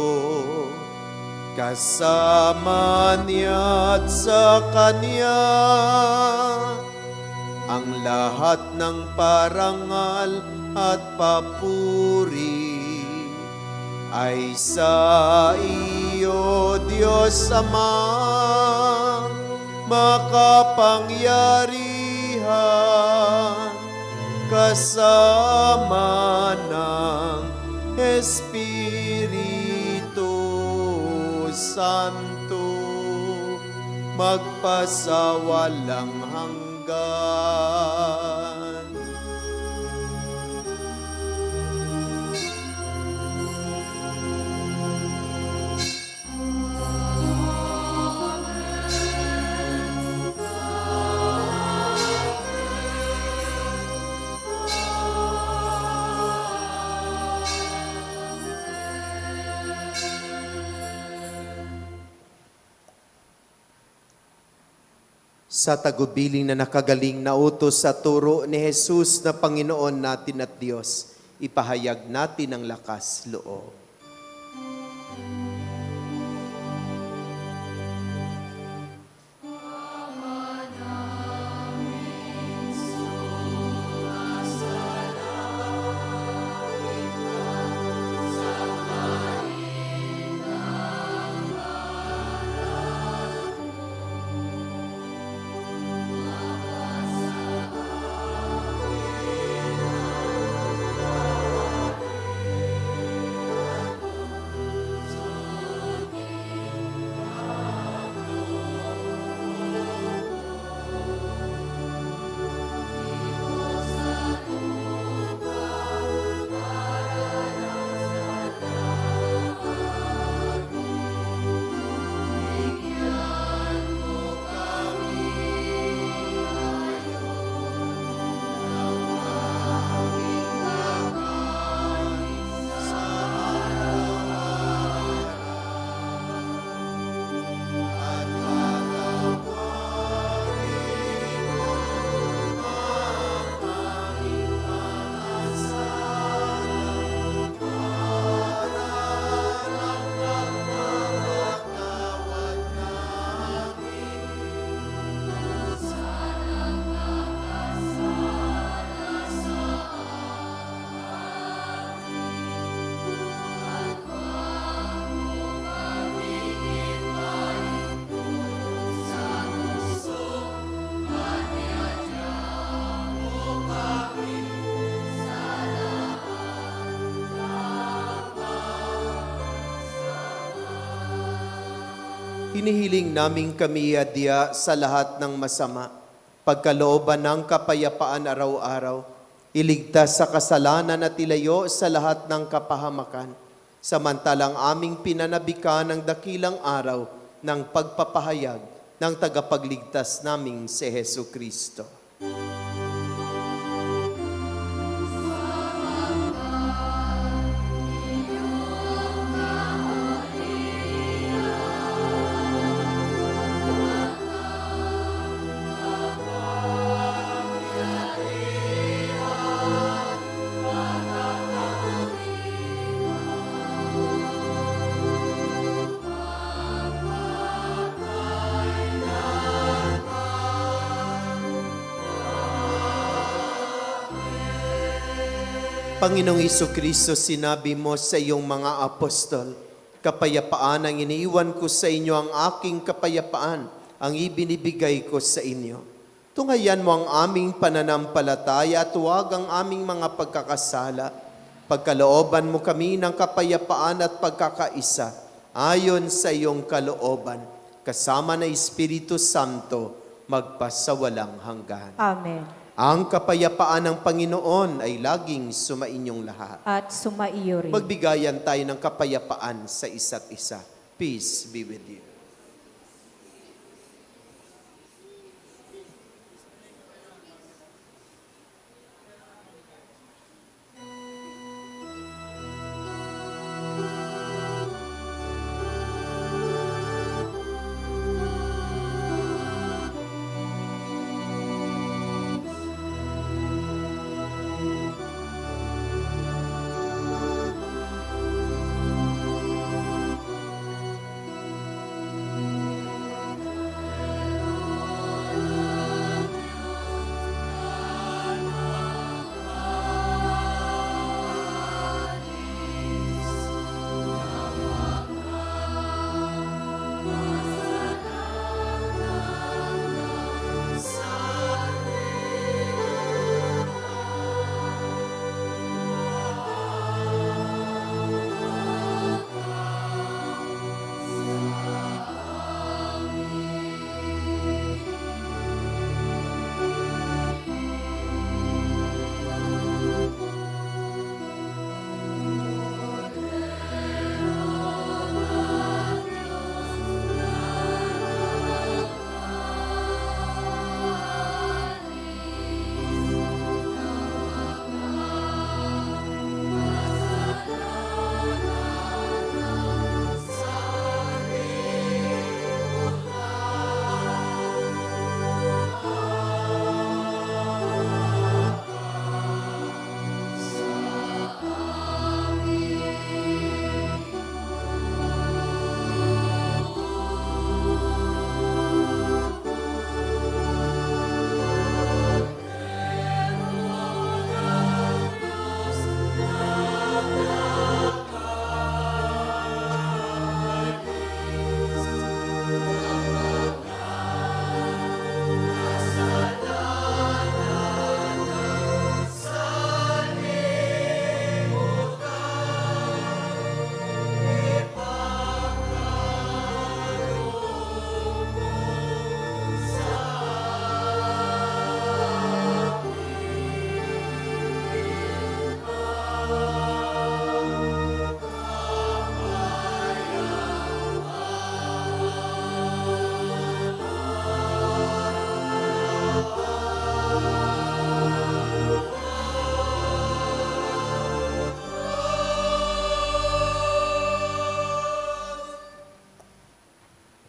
kasama niya at sa Kanya, ang lahat ng parangal at papuri ay sa iyo, Diyos Ama, makapangyarihan, kasama ng Espiritu Santo, magpasawalang hanggan. Sa tagubiling na nakagaling na utos sa turo ni Jesus na Panginoon natin at Diyos, ipahayag natin ang lakas loob. Hinihiling namin kami adya sa lahat ng masama, pagkalooban ng kapayapaan araw-araw, iligtas sa kasalanan at ilayo sa lahat ng kapahamakan, samantalang aming pinanabikan ng dakilang araw ng pagpapahayag ng tagapagligtas naming si Hesu Kristo. Panginoong Kristo, sinabi mo sa iyong mga apostol, kapayapaan ang iniiwan ko sa inyo, ang aking kapayapaan ang ibinibigay ko sa inyo. Tungayan mo ang aming pananampalataya at huwag ang aming mga pagkakasala. Pagkalooban mo kami ng kapayapaan at pagkakaisa ayon sa iyong kalooban, kasama na Espiritu Santo, magpasawalang hanggan. Amen. Ang kapayapaan ng Panginoon ay laging sumainyong lahat. At sumaiyo rin. Magbigayan tayo ng kapayapaan sa isa't isa. Peace be with you.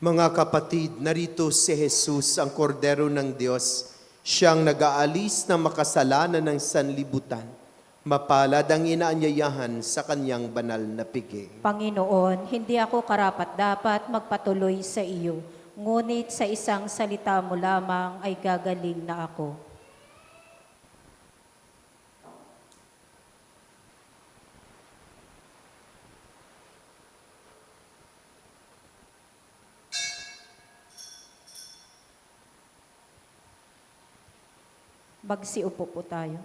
Mga kapatid, narito si Jesus, ang kordero ng Diyos, siyang nag-aalis ng makasalanan ng sanlibutan. Mapalad ang inaanyayahan sa kanyang banal na pigi. Panginoon, hindi ako karapat-dapat magpatuloy sa iyo, ngunit sa isang salita mo lamang ay gagaling na ako. Magsiupo po tayo.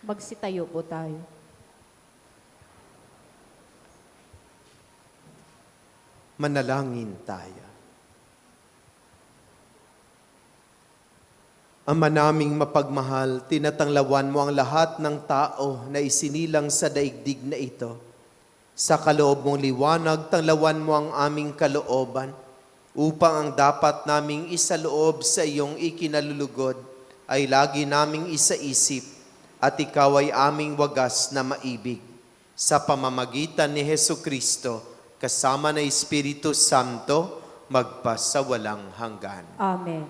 Magsitayo po tayo. Manalangin tayo. Ama naming mapagmahal, tinatanglawan mo ang lahat ng tao na isinilang sa daigdig na ito. Sa kaloob mong liwanag, tanglawan mo ang aming kalooban upang ang dapat naming isaloob sa iyong ikinalulugod ay lagi naming isaisip at ikaw ay aming wagas na maibig. Sa pamamagitan ni Hesukristo, kasama na Espiritu Santo, magpasawalang hanggan. Amen.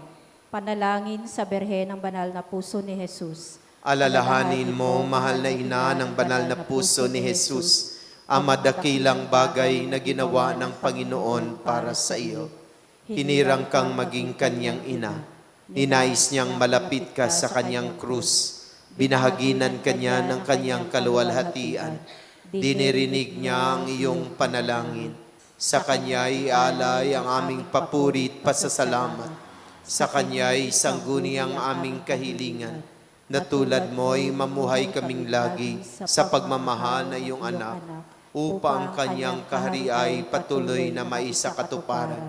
Panalangin sa Birhen ng Banal na Puso ni Jesus. Alalahanin mo, mahal na ina ng banal na puso ni Jesus, ang madakilang bagay na ginawa ng Panginoon para sa iyo. Hinirang kang maging kanyang ina. Ninais niyang malapit ka sa kanyang krus. Binahaginan kanya ng kanyang kaluwalhatian. Dinirinig niya ang iyong panalangin. Sa kanya ialay ang aming papuri at pasasalamat. Sa kanya isangguni ang aming kahilingan. Na tulad mo'y mamuhay kaming lagi sa pagmamahal ng iyong anak, upang kanyang kahariay patuloy na maisakatuparan.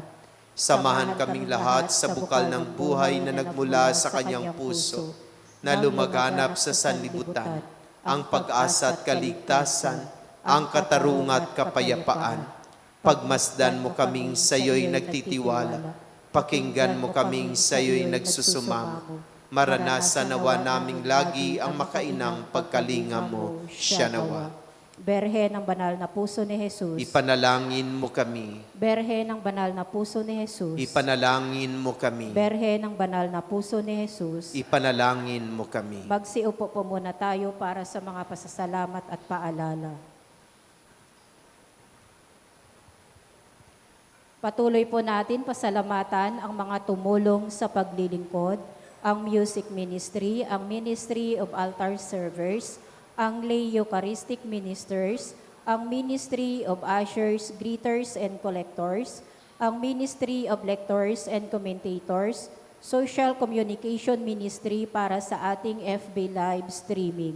Samahan kaming lahat sa bukal ng buhay na nagmula sa kanyang puso, na lumaganap sa sanlibutan, ang pag-asa at kaligtasan, ang katarungan at kapayapaan. Pagmasdan mo kaming sa iyo'y nagtitiwala, pakinggan mo kaming sa iyo'y nagsusumamo. Maranasan nawa naming lagi ang makainang pagkalinga mo, siya nawa. Birhen ng Banal na Puso ni Jesus. Ipanalangin mo kami. Birhen ng Banal na Puso ni Jesus. Ipanalangin mo kami. Birhen ng Banal na Puso ni Jesus. Ipanalangin mo kami. Magsiupo po muna tayo para sa mga pasasalamat at paalala. Patuloy po natin pasalamatan ang mga tumulong sa paglilingkod, ang music ministry, ang Ministry of Altar Servers, ang lay Eucharistic ministers, ang Ministry of Ushers, Greeters and Collectors, ang Ministry of Lectors and Commentators, Social Communication Ministry para sa ating FB live streaming.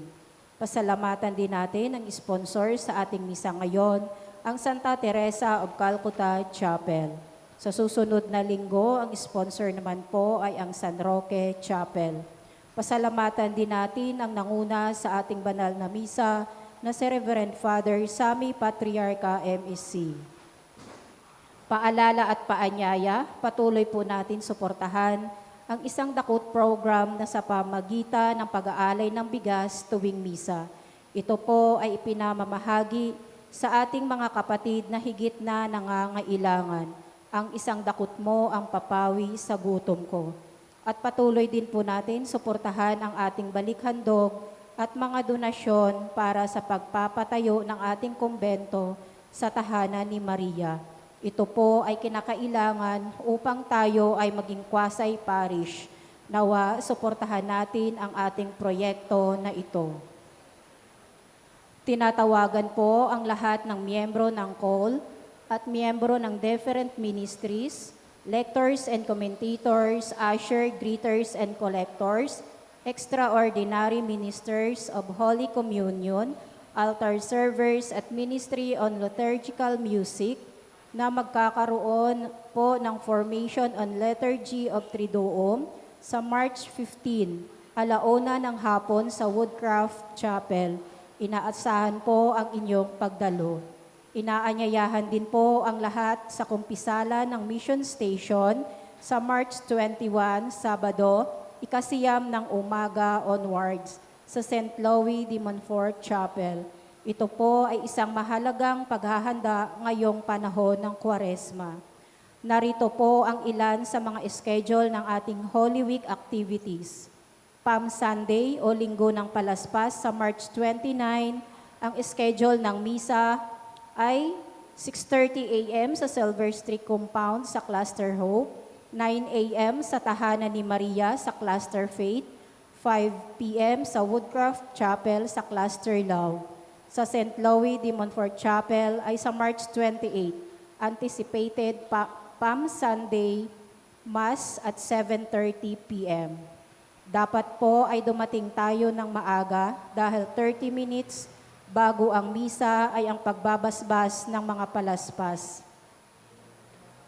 Pasalamatan din natin ang sponsor sa ating misa ngayon, ang Santa Teresa of Calcutta Chapel. Sa susunod na linggo, ang sponsor naman po ay ang San Roque Chapel. Pasalamatan din natin ang nanguna sa ating banal na misa na si Reverend Father Sammy Patriarca MSC. Paalala at paanyaya, patuloy po natin suportahan ang isang dakot program na sa pamagitan ng pag-aalay ng bigas tuwing misa. Ito po ay ipinamamahagi sa ating mga kapatid na higit na nangangailangan. Ang isang dakot mo ang papawi sa gutom ko. At patuloy din po natin suportahan ang ating balikhandog at mga donasyon para sa pagpapatayo ng ating kumbento sa tahanan ni Maria. Ito po ay kinakailangan upang tayo ay maging Kwasay Parish. Nawa, suportahan natin ang ating proyekto na ito. Tinatawagan po ang lahat ng miyembro ng COL at miyembro ng different ministries, lectors and commentators, usher, greeters and collectors, extraordinary ministers of Holy Communion, altar servers at Ministry on Liturgical Music na magkakaroon po ng Formation on Liturgy of Triduum sa March 15, alauna ng hapon sa Woodcraft Chapel. Inaasahan po ang inyong pagdalo. Inaanyayahan din po ang lahat sa kumpisala ng Mission Station sa March 21, Sabado, 9:00 ng umaga onwards sa St. Louis de Montfort Chapel. Ito po ay isang mahalagang paghahanda ngayong panahon ng Kwaresma. Narito po ang ilan sa mga schedule ng ating Holy Week activities. Palm Sunday o Linggo ng Palaspas sa March 29, ang schedule ng misa ay 6:30 a.m. sa Silver Street Compound sa Cluster Hope, 9 a.m. sa Tahanan ni Maria sa Cluster Faith, 5 p.m. sa Woodcraft Chapel sa Cluster Love. Sa St. Louis de Montfort Chapel ay sa March 28, anticipated Palm Sunday Mass at 7:30 p.m. Dapat po ay dumating tayo ng maaga dahil 30 minutes bago ang misa ay ang pagbabasbas ng mga palaspas.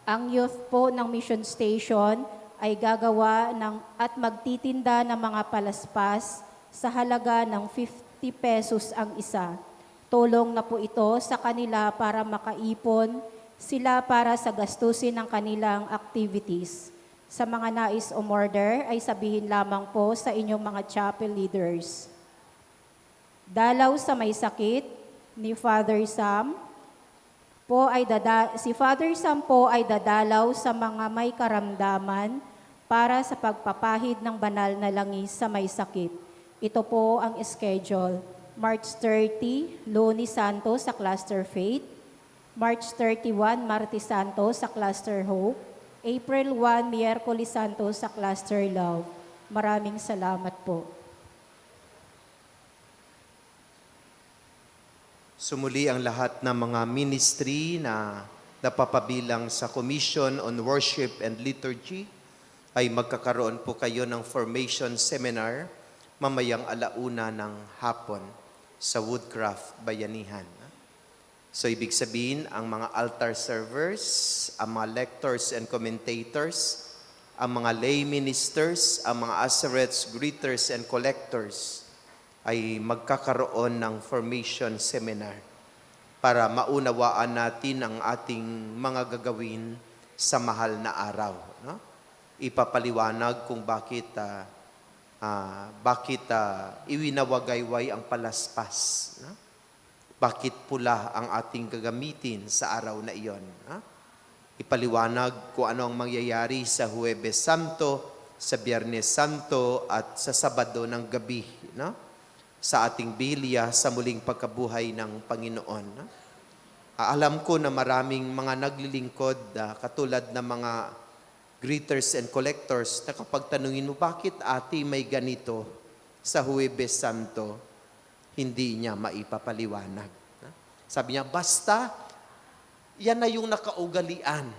Ang youth po ng Mission Station ay gagawa at magtitinda ng mga palaspas sa halaga ng 50 pesos ang isa. Tulong na po ito sa kanila para makaipon sila para sa gastusin ng kanilang activities. Sa mga nais umorder ay sabihin lamang po sa inyong mga chapel leaders. Dalaw sa may sakit ni Father Sam si Father Sam po ay dadalaw sa mga may karamdaman para sa pagpapahid ng banal na langis sa may sakit. Ito po ang schedule. March 30, Lunes Santo sa Cluster Faith. March 31, Martes Santo sa Cluster Hope. April 1, Miyerkules Santo sa Cluster Love. Maraming salamat po. Sumuli ang lahat ng mga ministry na napapabilang sa Commission on Worship and Liturgy ay magkakaroon po kayo ng formation seminar mamayang alauna ng hapon sa Woodcraft Bayanihan. So ibig sabihin, ang mga altar servers, ang mga lectors and commentators, ang mga lay ministers, ang mga asserets, greeters and collectors ay magkakaroon ng formation seminar para maunawaan natin ang ating mga gagawin sa mahal na araw. No? Ipapaliwanag kung bakit iwinawagayway ang palaspas. No? Bakit pula ang ating gagamitin sa araw na iyon. No? Ipaliwanag kung ano ang mangyayari sa Huwebes Santo, sa Biyernes Santo at sa Sabado ng gabi. No? Sa ating bilya sa muling pagkabuhay ng Panginoon. Alam ko na maraming mga naglilingkod katulad ng mga greeters and collectors na kapag tanungin mo, bakit ate may ganito sa Huwebes Santo, hindi niya maipapaliwanag. Sabi niya, basta yan na yung nakaugalian.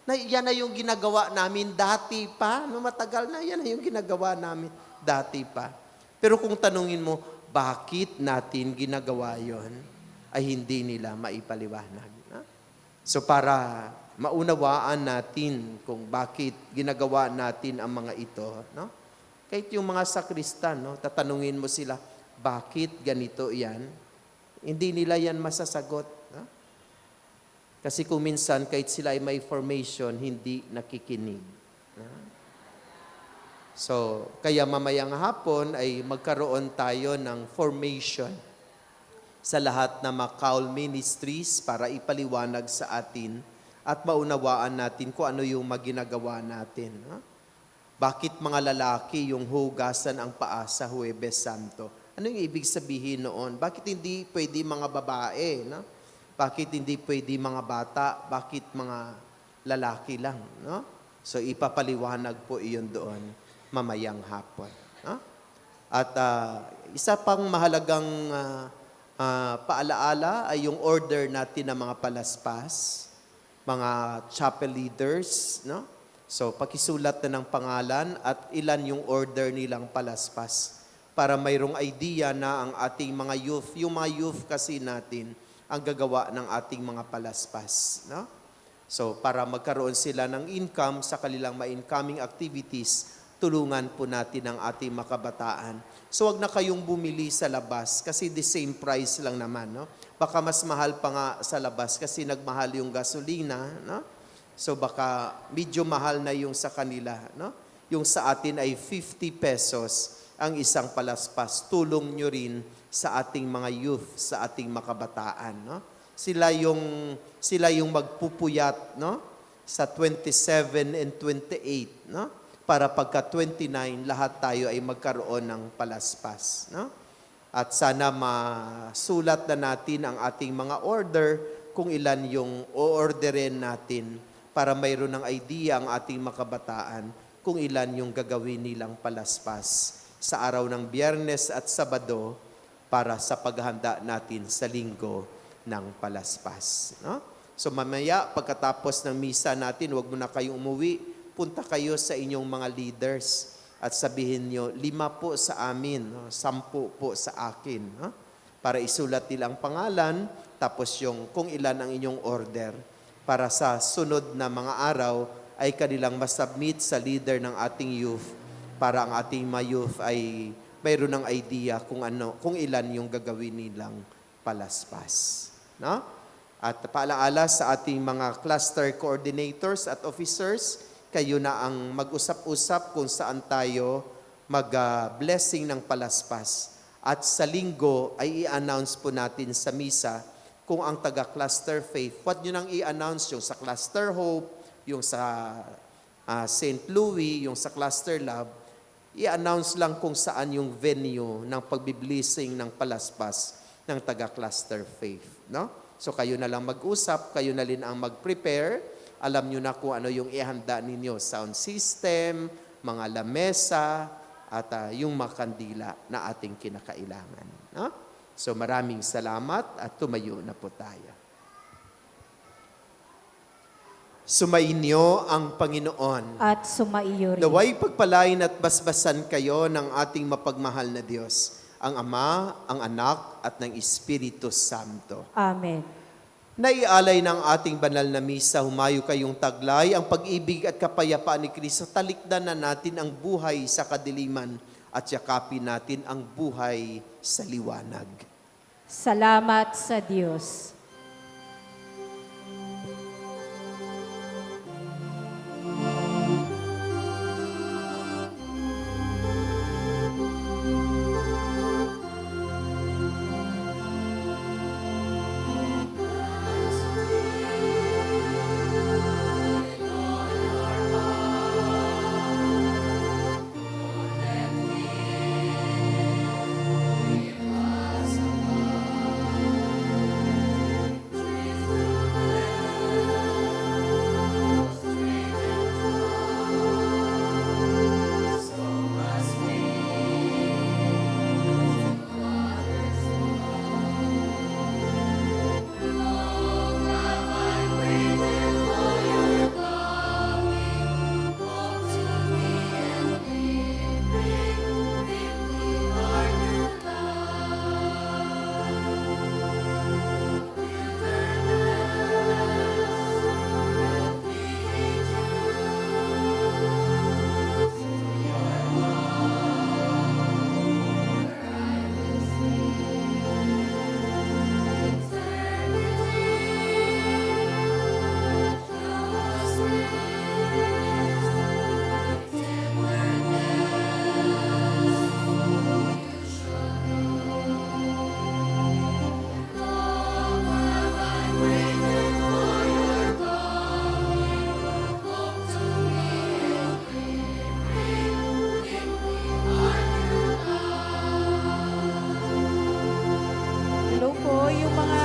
Yan na yung ginagawa namin dati pa. Matagal na, yan na yung ginagawa namin dati pa. Pero kung tanungin mo, bakit natin ginagawa yon, ay hindi nila maipaliwanag. So para maunawaan natin kung bakit ginagawa natin ang mga ito, no? Kahit yung mga sakristan, no? Tatanungin mo sila, bakit ganito yan? Hindi nila yan masasagot. No? Kasi kung minsan, kahit sila ay may formation, hindi nakikinig. No? So, kaya mamayang hapon ay magkaroon tayo ng formation sa lahat ng mga Caul Ministries para ipaliwanag sa atin at maunawaan natin kung ano yung maginagawa natin. No? Bakit mga lalaki yung hugasan ang paa sa Huwebes Santo? Ano yung ibig sabihin noon? Bakit hindi pwede mga babae? No? Bakit hindi pwede mga bata? Bakit mga lalaki lang? No? So, ipapaliwanag po iyon doon mamayang hapon. At isa pang mahalagang paalaala ay yung order natin ng mga palaspas, mga chapel leaders. No? So, pakisulat na ng pangalan at ilan yung order nilang palaspas para mayroong idea na ang ating mga youth, yung mga youth kasi natin, ang gagawa ng ating mga palaspas. No? So, para magkaroon sila ng income sa kanilang ma-incoming activities, tulungan po natin ang ating makabataan. So, wag na kayong bumili sa labas kasi the same price lang naman. No? Baka mas mahal pa nga sa labas kasi nagmahal yung gasolina. No? So, baka medyo mahal na yung sa kanila. No? Yung sa atin ay 50 pesos ang isang palaspas. Tulong nyo rin sa ating mga youth, sa ating makabataan. No? Sila yung magpupuyat, no? Sa 27 and 28, no? Para pagka 29, lahat tayo ay magkaroon ng palaspas. No? At sana masulat na natin ang ating mga order kung ilan yung o-orderin natin para mayroon ng idea ang ating makabataan kung ilan yung gagawin nilang palaspas sa araw ng Biyernes at Sabado para sa paghahanda natin sa linggo ng palaspas. No? So mamaya, pagkatapos ng misa natin, huwag mo na kayong umuwi, punta kayo sa inyong mga leaders at sabihin nyo, 5 po sa amin, no? 10 po sa akin. No? Para isulat nilang pangalan, tapos yung kung ilan ang inyong order. Para sa sunod na mga araw ay kanilang masubmit sa leader ng ating youth para ang ating mga youth ay mayroon ng idea kung ilan yung gagawin nilang palaspas. No? At paalaala sa ating mga cluster coordinators at officers, kayo na ang mag-usap-usap kung saan tayo mag-blessing ng palaspas. At sa linggo ay i-announce po natin sa misa kung ang taga-cluster faith. What nyo nang i-announce yung sa cluster hope, yung sa St. Louis, yung sa cluster love, i-announce lang kung saan yung venue ng pagbiblessing ng palaspas ng taga-cluster faith. No? So kayo na lang mag-usap, kayo na rin ang mag-prepare. Alam nyo na kung ano yung ihanda ninyo. Sound system, mga lamesa, at yung makandila na ating kinakailangan. No? So maraming salamat at tumayo na po tayo. Sumainyo ang Panginoon. At sumaiyo rin. Naway pagpalain at basbasan kayo ng ating mapagmahal na Diyos, ang Ama, ang Anak, at ng Espiritu Santo. Amen. Naialay ng ating banal na misa, humayo kayong taglay ang pag-ibig at kapayapaan ni Kristo. Talikdan na natin ang buhay sa kadiliman at yakapin natin ang buhay sa liwanag. Salamat sa Diyos.